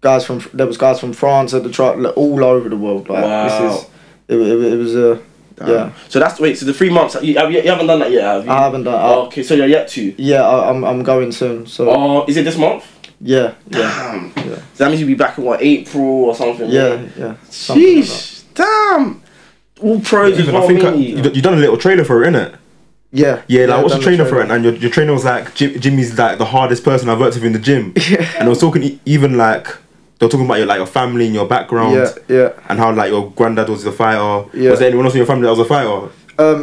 There was guys from France at the trial. Like, all over the world. Like, wow. It was a. Yeah. So that's so the 3 months. You haven't done that yet, have you? I haven't done. Okay, so you're yet to. Yeah, I'm going soon. So. Is it this month? Yeah. Damn. Yeah. So that means you'll be back in what, April or something? Yeah. Sheesh. Like damn. All pros. Even I think you done a little trailer for it, innit? Yeah. Yeah, like what's the trainer for it? And your trainer was like, Jimmy's like the hardest person I've worked with in the gym. Yeah. And I was talking even like. They were talking about your family and your background. Yeah. And how like your granddad was a fighter. Yeah. Was there anyone else in your family that was a fighter?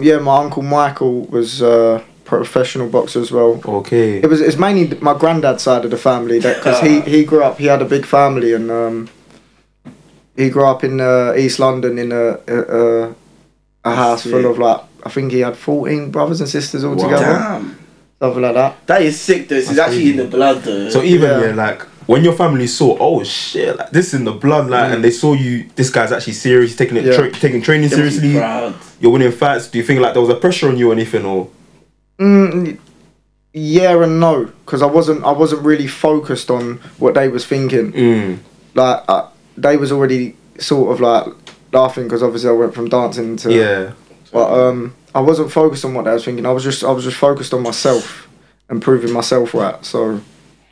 Yeah, my uncle Michael was a professional boxer as well. Okay. It's mainly my granddad's side of the family because he grew up. He had a big family, and he grew up in East London in a house full of like, I think he had 14 brothers and sisters all together. Damn. Something like that. That is sick though. It's actually in the blood though. So even like when your family saw, oh shit, like this is in the blood, like, and they saw you, this guy's actually serious, taking it, taking training seriously. You're winning fights. Do you think like there was a pressure on you or anything, or? Yeah and no, because I wasn't really focused on what they was thinking. Like they was already sort of like laughing because obviously I went from dancing to But I wasn't focused on what they was thinking. I was just focused on myself and proving myself right. So.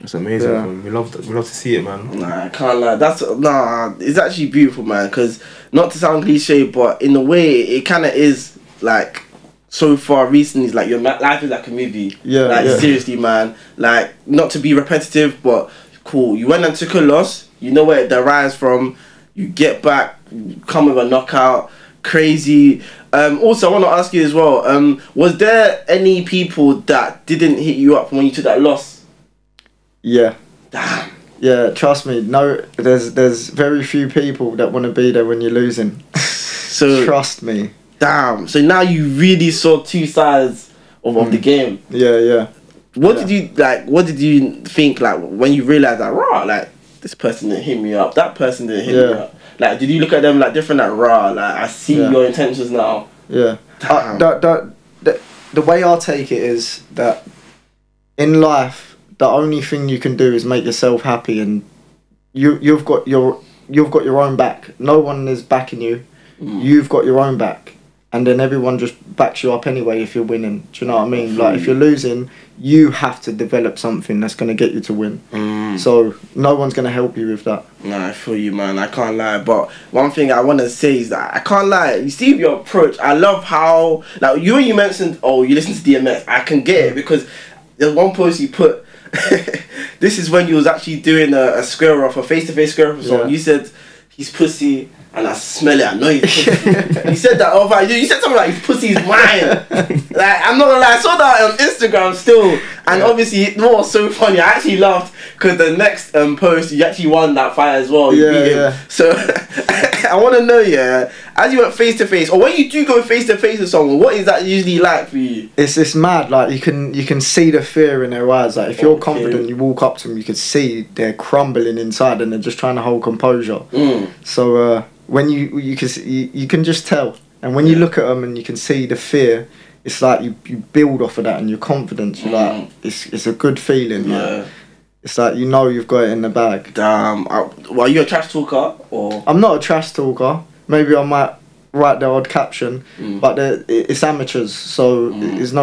It's amazing. Yeah. We love to see it, man. Nah, I can't lie. It's actually beautiful, man. Because not to sound cliche, but in a way, it kind of is like so far recently. It's like your life is like a movie. Yeah. Seriously, man. Like not to be repetitive, but cool. You went and took a loss. You know where it derives from. You get back, come with a knockout. Crazy. Also, I want to ask you as well. Was there any people that didn't hit you up when you took that loss? Yeah. Damn. Yeah, trust me. No, there's very few people that want to be there when you're losing. So trust me. Damn. So now you really saw two sides of the game. Yeah. What did you like? What did you think like when you realized that? Raw, like this person didn't hit me up. That person didn't hit me up. Like, did you look at them like different? Like, raw. Like, I see your intentions now. Yeah. The way I take it is that in life, the only thing you can do is make yourself happy, and you've got your own back. No one is backing you. You've got your own back, and then everyone just backs you up anyway if you're winning. Do you know what I mean? Like if you're losing, you have to develop something that's going to get you to win. So no one's going to help you with that. Nah, I feel you, man. I can't lie. But one thing I want to say is that I can't lie. You see your approach. I love how like you mentioned. Oh, you listen to DMX. I can get it because there's one post you put. This is when you was actually doing a square off, a face-to-face square off or something. You said he's pussy and I smell it. I know he's pussy. You said that over. You said something like his pussy is mine. Like I'm not gonna lie, I saw that on Instagram still, and obviously it was so funny. I actually laughed because the next post you actually won that fight as well. You beat him. So I want to know, as you went face to face, or when you do go face to face with someone, what is that usually like for you? It's mad. Like you can see the fear in their eyes. Like if you're confident, you walk up to them, you can see they're crumbling inside, and they're just trying to hold composure. So when you can just tell, and when you look at them and you can see the fear, it's like you build off of that and your confidence. You're like it's a good feeling. Like, it's like you know you've got it in the bag. Damn. Well, are you a trash talker or? I'm not a trash talker. Maybe I might write the odd caption, but it's amateurs, so it's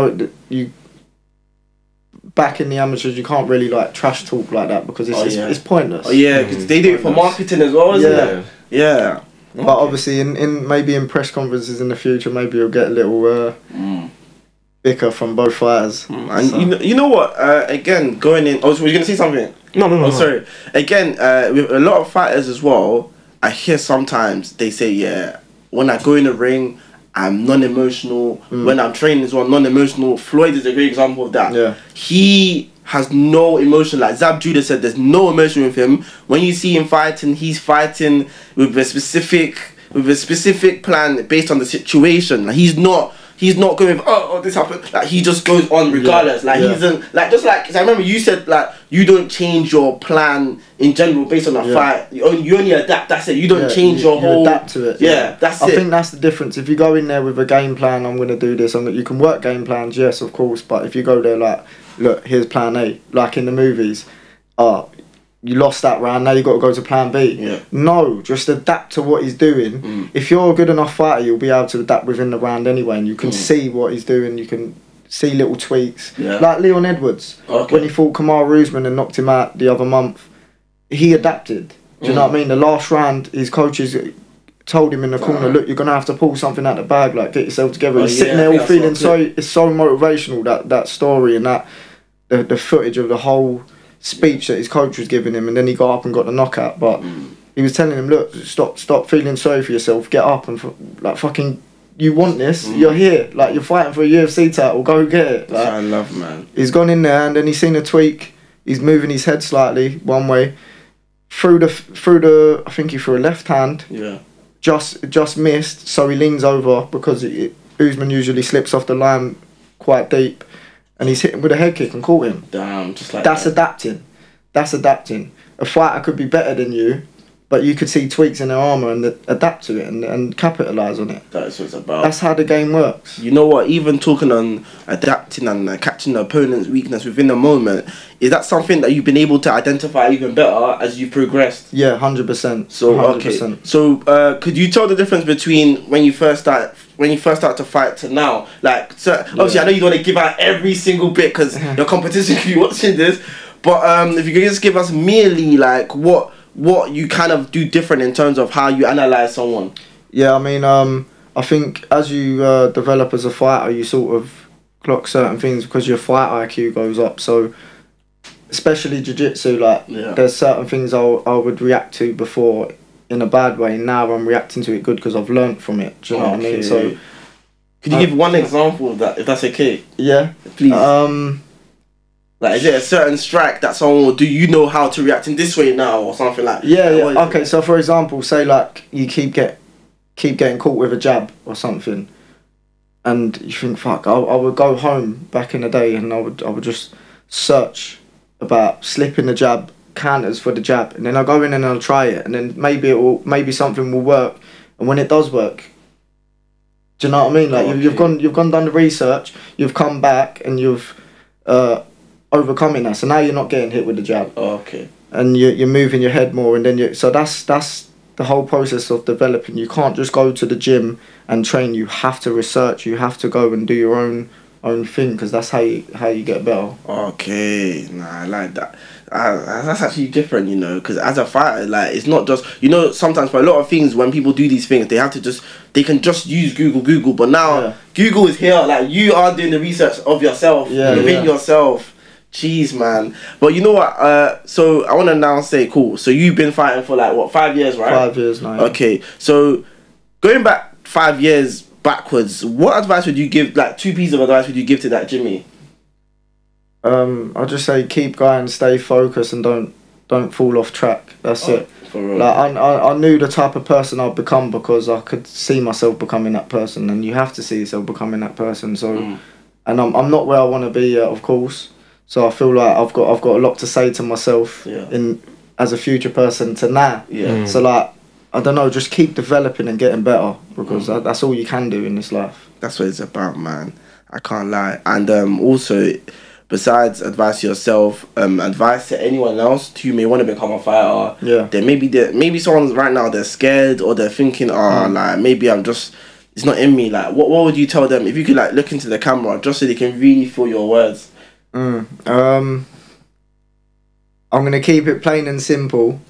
back in the amateurs, you can't really like trash talk like that because it's pointless. Oh yeah, because they do it for marketing as well, isn't it? Yeah. But obviously, in press conferences in the future, maybe you'll get a little bicker from both fighters. And so. you know what? Again, going in. Oh, were you gonna say something? No. Sorry. Again, with a lot of fighters as well, I hear sometimes they say, yeah, when I go in the ring, I'm non-emotional. When I'm training as well, non-emotional. Floyd is a great example of that. Yeah. He has no emotion. Like Zab Judah said, there's no emotion with him. When you see him fighting, he's fighting with a specific plan based on the situation. Like he's not going with, oh this happened. Like he just goes on regardless. Like he doesn't just like, cause I remember you said like you don't change your plan in general based on a fight. You only adapt. That's it. You don't change your whole. You adapt to it. Yeah, that's it. I think that's the difference. If you go in there with a game plan, I'm gonna do this. You can work game plans, yes, of course. But if you go there like, look, here's plan A, like in the movies, you lost that round, now you got to go to plan B. Yeah. No, just adapt to what he's doing. If you're a good enough fighter, you'll be able to adapt within the round anyway, and you can see what he's doing, you can see little tweaks. Yeah. Like Leon Edwards, when he fought Kamaru Usman and knocked him out the other month, he adapted. Do you know what I mean? The last round, his coaches told him in the corner, look, you're going to have to pull something out the bag, like get yourself together. He's sitting there all feeling it's so motivational, that story and that the footage of the whole speech that his coach was giving him, and then he got up and got the knockout. But he was telling him, look, stop feeling sorry for yourself, get up and like fucking, you want this, you're here, like you're fighting for a UFC title, go get it. Like, I love, man. He's gone in there and then he's seen a tweak, he's moving his head slightly one way, through the I think he threw a left hand, just missed, so he leans over because Usman usually slips off the line quite deep, and he's hit him with a head kick and caught him. Damn, just like that's adapting. That's adapting. A fighter could be better than you, but you could see tweaks in their armour and adapt to it and capitalise on it. That's what it's about. That's how the game works. You know what? Even talking on adapting and catching the opponent's weakness within the moment, is that something that you've been able to identify even better as you progressed? Yeah, 100%. So 100%. Okay. So could you tell the difference between when you first start to fight to now? Like, so obviously, I know you don't want to give out every single bit because your competition could be watching this, but if you could just give us merely like what you kind of do different in terms of how you analyze someone. Yeah, I mean, I think as you develop as a fighter, you sort of clock certain things because your fight IQ goes up. So, especially jiu-jitsu, like there's certain things I would react to before in a bad way. Now I'm reacting to it good because I've learnt from it. Do you know what I mean? So, could you give one example of that, if that's okay? Yeah, please. Like, is it a certain strike that someone will do? You know how to react in this way now, or something like? Yeah. Okay, so for example, say like you keep getting caught with a jab or something, and you think, fuck, I would go home back in the day and I would just search about slipping the jab, counters for the jab, and then I'll go in and I'll try it, and then maybe something will work, and when it does work, do you know what I mean? Like you've gone done the research, you've come back and you've overcoming that, so now you're not getting hit with the jab. And you're moving your head more, and then so that's the whole process of developing. You can't just go to the gym and train. You have to research. You have to go and do your own thing, because that's how you get better. Okay, I like that. That's actually different, you know, because as a fighter, like, it's not just, you know, sometimes for a lot of things when people do these things, they can just use Google, but now Google is here, like, you are doing the research of yourself, within yourself. Jeez, man. But you know what, so I want to now say, cool, so you've been fighting for like, what, 5 years, right? 5 years now. Okay, so going back 5 years backwards, what advice would you give, like 2 pieces of advice would you give to that Jimmy? I'll just say keep going, stay focused, and don't fall off track. That's it. For real. Like I knew the type of person I'd become because I could see myself becoming that person, and you have to see yourself becoming that person. So, and I'm not where I want to be yet, of course. So I feel like I've got a lot to say to myself in as a future person to now. So like, I don't know, just keep developing and getting better, because that's all you can do in this life. That's what it's about, man. I can't lie. And also, besides advice to yourself, advice to anyone else who may want to become a fighter. Yeah. Then maybe someone's right now they're scared or they're thinking, like maybe it's not in me. Like what would you tell them if you could like look into the camera just so they can really feel your words? I'm gonna keep it plain and simple.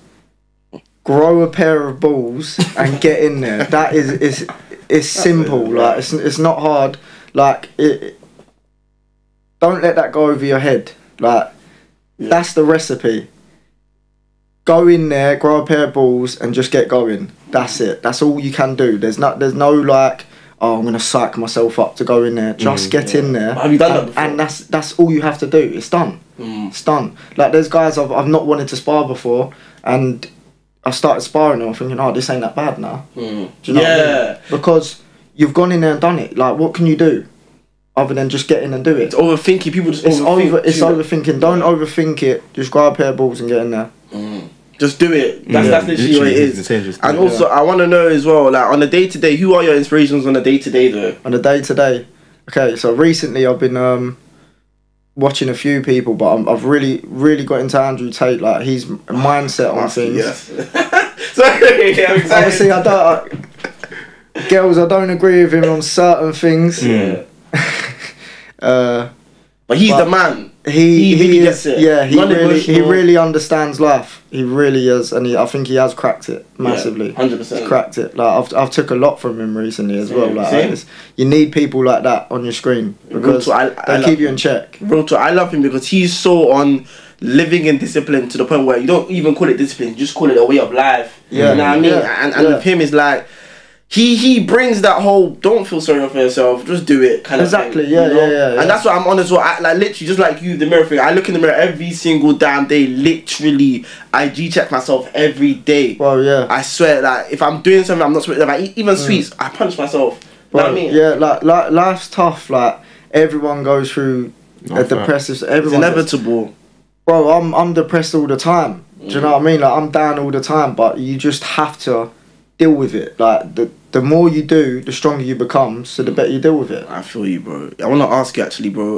Grow a pair of balls and get in there. That is it's simple. Like it's not hard. Like it. Don't let that go over your head. Like that's the recipe. Go in there, grow a pair of balls, and just get going. That's it. That's all you can do. There's no like, oh, I'm gonna psych myself up to go in there. Just get in there. Have you done that before? And that's all you have to do. It's done. It's done. Like there's guys I've not wanted to spar before, and I started sparring them thinking, oh, this ain't that bad now. Do you know what I mean? Because you've gone in there and done it. Like, what can you do other than just get in and do it? It's overthinking. People just overthink. It's overthinking. Don't overthink it. Just grab a pair of balls and get in there. Just do it. That's literally what it is. And also, I want to know as well, like on a day-to-day, who are your inspirations on a day-to-day though? On a day-to-day? Okay, so recently I've been watching a few people, but I've really got into Andrew Tate. Like his mindset on things. Yes. Sorry, I'm excited. Obviously, girls, I don't agree with him on certain things. Yeah. But he's the man. He really gets it. Yeah, he really understands life. He really is, and I think he has cracked it massively. 100%. He's cracked it. Like I've took a lot from him recently as well. Like you need people like that on your screen because they keep you in check. Real talk, I love him because he's so on living in discipline to the point where you don't even call it discipline, you just call it a way of life. Yeah. You know what I mean? And with him is like he brings that whole don't feel sorry for yourself, just do it kind of thing. Yeah. And that's what I'm on as well. Like literally, just like you, the mirror thing. I look in the mirror every single damn day. Literally, I G-check myself every day. Well, yeah. I swear, like if I'm doing something, I'm not supposed to. Like even sweets, I punch myself. You know what I mean? Yeah, like life's tough. Like everyone goes through a depressive. Everyone. It's inevitable. Bro, I'm depressed all the time. Do you know what I mean? Like I'm down all the time, but you just have to deal with it. Like the more you do, the stronger you become, so the better you deal with it. I feel you, bro. I want to ask you actually, bro.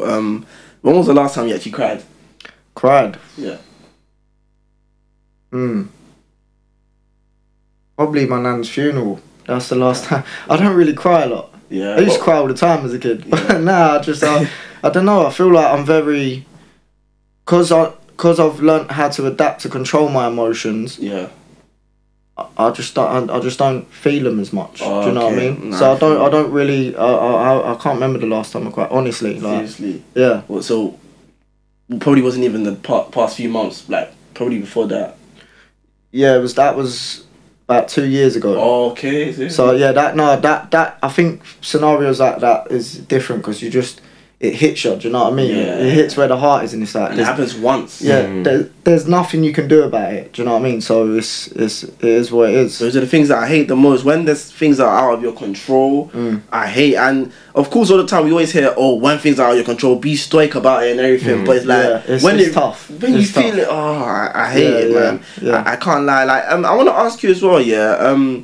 When was the last time you actually cried? Cried? Yeah. Probably my nan's funeral. That's the last time. I don't really cry a lot. Yeah. I used to cry all the time as a kid. But now I don't know. I feel like I'm very, cause I've learnt how to adapt to control my emotions. Yeah. I just don't feel them as much. Oh, do you know what I mean? Nah, so I don't really. I can't remember the last time I cried. Honestly, like. Seriously. Yeah. Well, so probably wasn't even the past few months. Like probably before that. Yeah, that was about 2 years ago. Oh, okay. Seriously. So yeah, that I think scenarios like that is different because it hits you. Do you know what I mean? Yeah. It hits where the heart is, and it's like and it happens once. Yeah, there's nothing you can do about it. Do you know what I mean? So it is what it is. Those are the things that I hate the most. When there's things that are out of your control, I hate. And of course, all the time we always hear, "Oh, when things are out of your control, be stoic about it and everything." But it's like it's tough. When you feel it, I hate it, man. Yeah. I can't lie. Like I want to ask you as well. Yeah.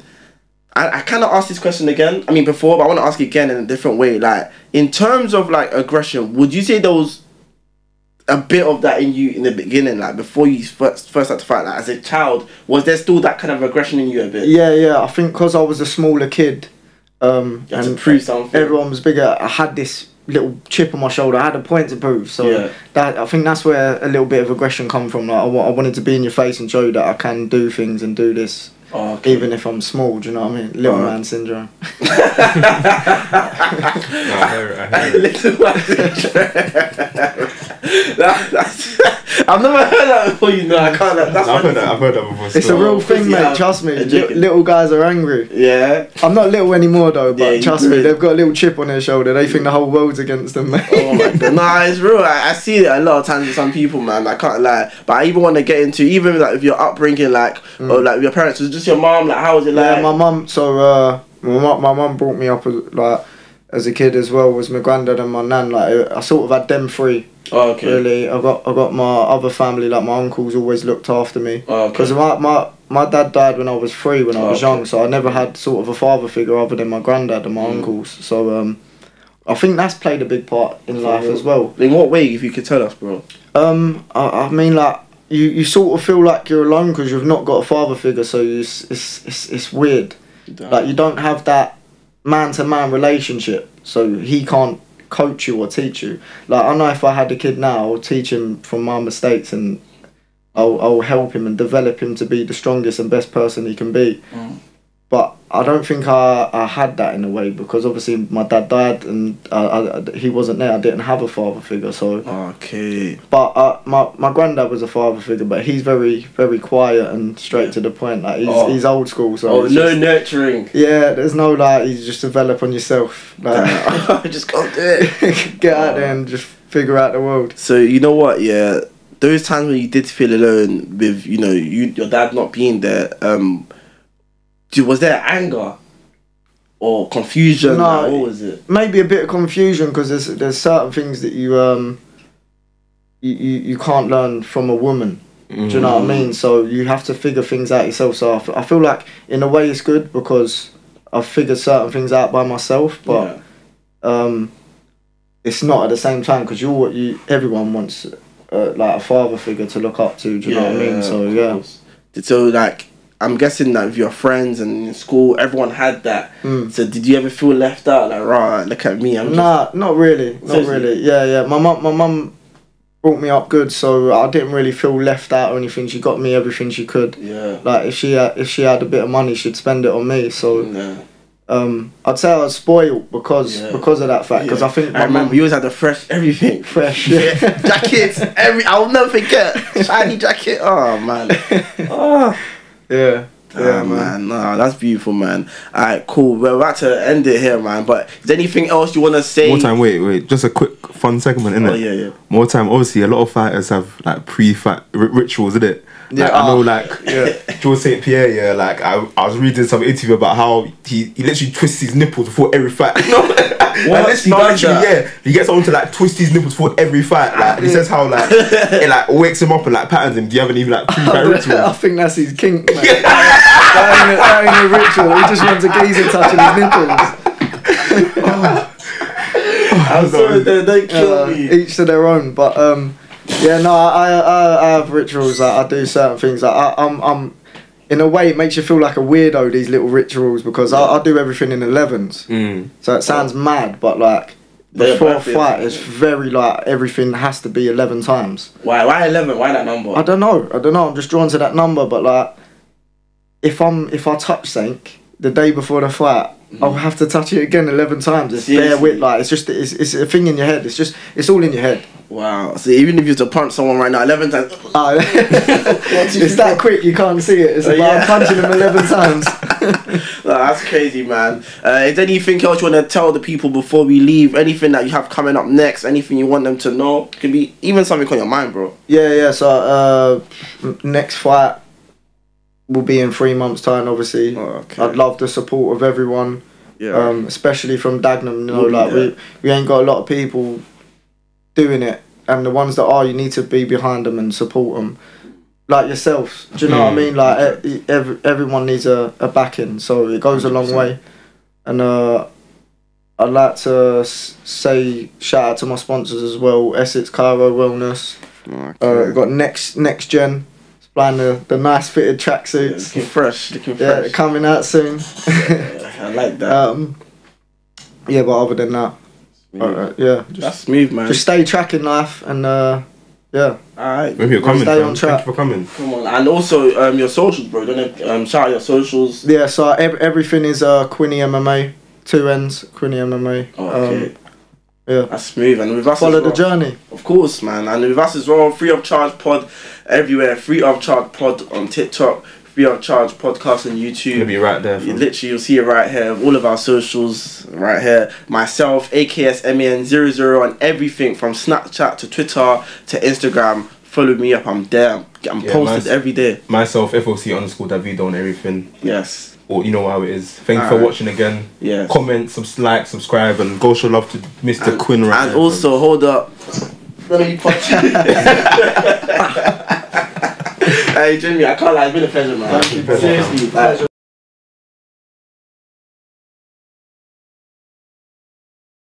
I kind of asked this question again. I mean, before, but I want to ask it again in a different way. Like, in terms of like aggression, would you say there was a bit of that in you in the beginning, like before you first had to fight? Like, as a child, was there still that kind of aggression in you a bit? Yeah. I think because I was a smaller kid, you had to prove something. Everyone was bigger. I had this little chip on my shoulder. I had a point to prove. So I think that's where a little bit of aggression come from. Like, I wanted to be in your face and show you that I can do things and do this. Oh, okay. Even if I'm small, do you know what I mean? Little man syndrome. I hear it. Little man syndrome. I've never heard that before, you know. I can't. I've heard that before. It's a real thing, mate. Trust me. Little guys are angry. Yeah. I'm not little anymore though, but trust me, they've got a little chip on their shoulder. They think the whole world's against them, mate. Oh my god. Nah, it's real. I see it a lot of times with some people, man. I can't lie. But I even want to get into even like with your upbringing, like or like your parents. Was just your mom? Like, how was it like? Yeah, my mum. So my mum brought me up as a kid as well. Was my granddad and my nan. Like I sort of had them three. Oh, okay. Really, I got my other family. Like my uncles always looked after me. Oh, okay. Because my dad died when I was 3 when I was young, so I never had sort of a father figure other than my granddad and my uncles. So I think that's played a big part in life as well. In what way, if you could tell us, bro? I mean, like, you sort of feel like you're alone because you've not got a father figure, so it's weird. Like, you don't have that man-to-man relationship, so he can't coach you or teach you. Like, I know if I had a kid now, I'll teach him from my mistakes, and I'll help him and develop him to be the strongest and best person he can be. But I don't think I had that in a way, because obviously my dad died and he wasn't there. I didn't have a father figure, so... Okay. But my granddad was a father figure, but he's very, very quiet and straight to the point. Like, he's old school, so... no nurturing. Yeah, there's no, like, you just develop on yourself. Like, I just can't do it. Get out there and just figure out the world. So, you know what, yeah, those times when you did feel alone with, you know, your dad not being there, was there anger or confusion? No, like, what was it? Maybe a bit of confusion, because there's certain things that you can't learn from a woman. Do you know what I mean? So you have to figure things out yourself. So I feel like in a way it's good, because I've figured certain things out by myself, but it's not at the same time, because everyone wants like a father figure to look up to. Do you know what I mean? So yeah. So like, I'm guessing that with your friends and in school, everyone had that. So did you ever feel left out? Like, right, look at me. Not really. Not really. Yeah. My mum brought me up good, so I didn't really feel left out or anything. She got me everything she could. Yeah. Like, if she had a bit of money, she'd spend it on me. So I'd say I was spoiled because of that fact. Because I think I remember you always had the fresh everything. Fresh, yeah. Jackets. I'll never forget. Shiny jacket. Oh man. Oh. Yeah. Yeah, man. Nah, that's beautiful, man. Alright, cool. We're about to end it here, man. But is there anything else you want to say? More time, wait. Just a quick fun segment, innit? Oh, yeah. More time. Obviously, a lot of fighters have like pre-fight rituals, isn't it? Yeah, like, I know, like George St. Pierre. Yeah, like I was reading some interview about how he literally twists his nipples before every fight. What? He gets on to like twist his nipples before every fight. Like, he says how like it like wakes him up and like patterns him. Do you have any like pre-fight ritual? I think that's his kink, man. that ain't a ritual. He just wants a geezer touching his nipples. I'm sorry, don't kill me. Each to their own, but yeah, no, I have rituals. Like, I do certain things. Like, I'm in a way, it makes you feel like a weirdo, these little rituals, because I do everything in 11s. So it sounds mad, but like before a fight, it's very like everything has to be 11 times. Why 11? Why that number? I don't know. I'm just drawn to that number. But like, if I touch something the day before the fight, I'll have to touch it again 11 times. It's bare wit, like it's a thing in your head. It's all in your head. Wow. So even if you was to punch someone right now 11 times, it's that quick you can't see it. It's I'm punching them 11 times. That's crazy, man. Is there anything else you want to tell the people before we leave? Anything that you have coming up next? Anything you want them to know? Could be even something on your mind, bro. Yeah. So next fight will be in 3 months' time, obviously. I'd love the support of everyone, especially from Dagenham. You know, like we ain't got a lot of people doing it, and the ones that are, you need to be behind them and support them, like yourselves. Do you know what I mean? Like everyone needs a backing, so it goes a long way. And I'd like to say shout out to my sponsors as well, Essex Cairo Wellness. We've got next gen. Supplying the nice fitted tracksuits. Looking fresh. Yeah, coming out soon. I like that. Yeah, but other than that, that's smooth, man. Just stay tracking life and yeah. Alright. Maybe you're coming. Stay on track. Thank you for coming. Come on, and also your socials, bro. Don't shout out your socials. Yeah, so everything is Quinny MMA, 2 N's, Quinny MMA. Okay. Yeah, that's smooth. And with us, follow the journey, of course, man. And with us as well, Free of Charge Pod everywhere. Free of Charge Pod on TikTok. Free of Charge Podcast on YouTube. It'll be right there. You'll see it right here. All of our socials right here. Myself, AKSMAN00 on everything from Snapchat to Twitter to Instagram. Follow me up. I'm there. I'm posted every day. Myself, FOC_Davido on everything. Yes. Or you know how it is. Thank you for watching again. Yes. Comment, like, subscribe, and go show love to Mr. Quinn right And also, hold up. Let me punch you. Hey, Jimmy, I can't lie. It's been a pleasure, man. Thank you, seriously.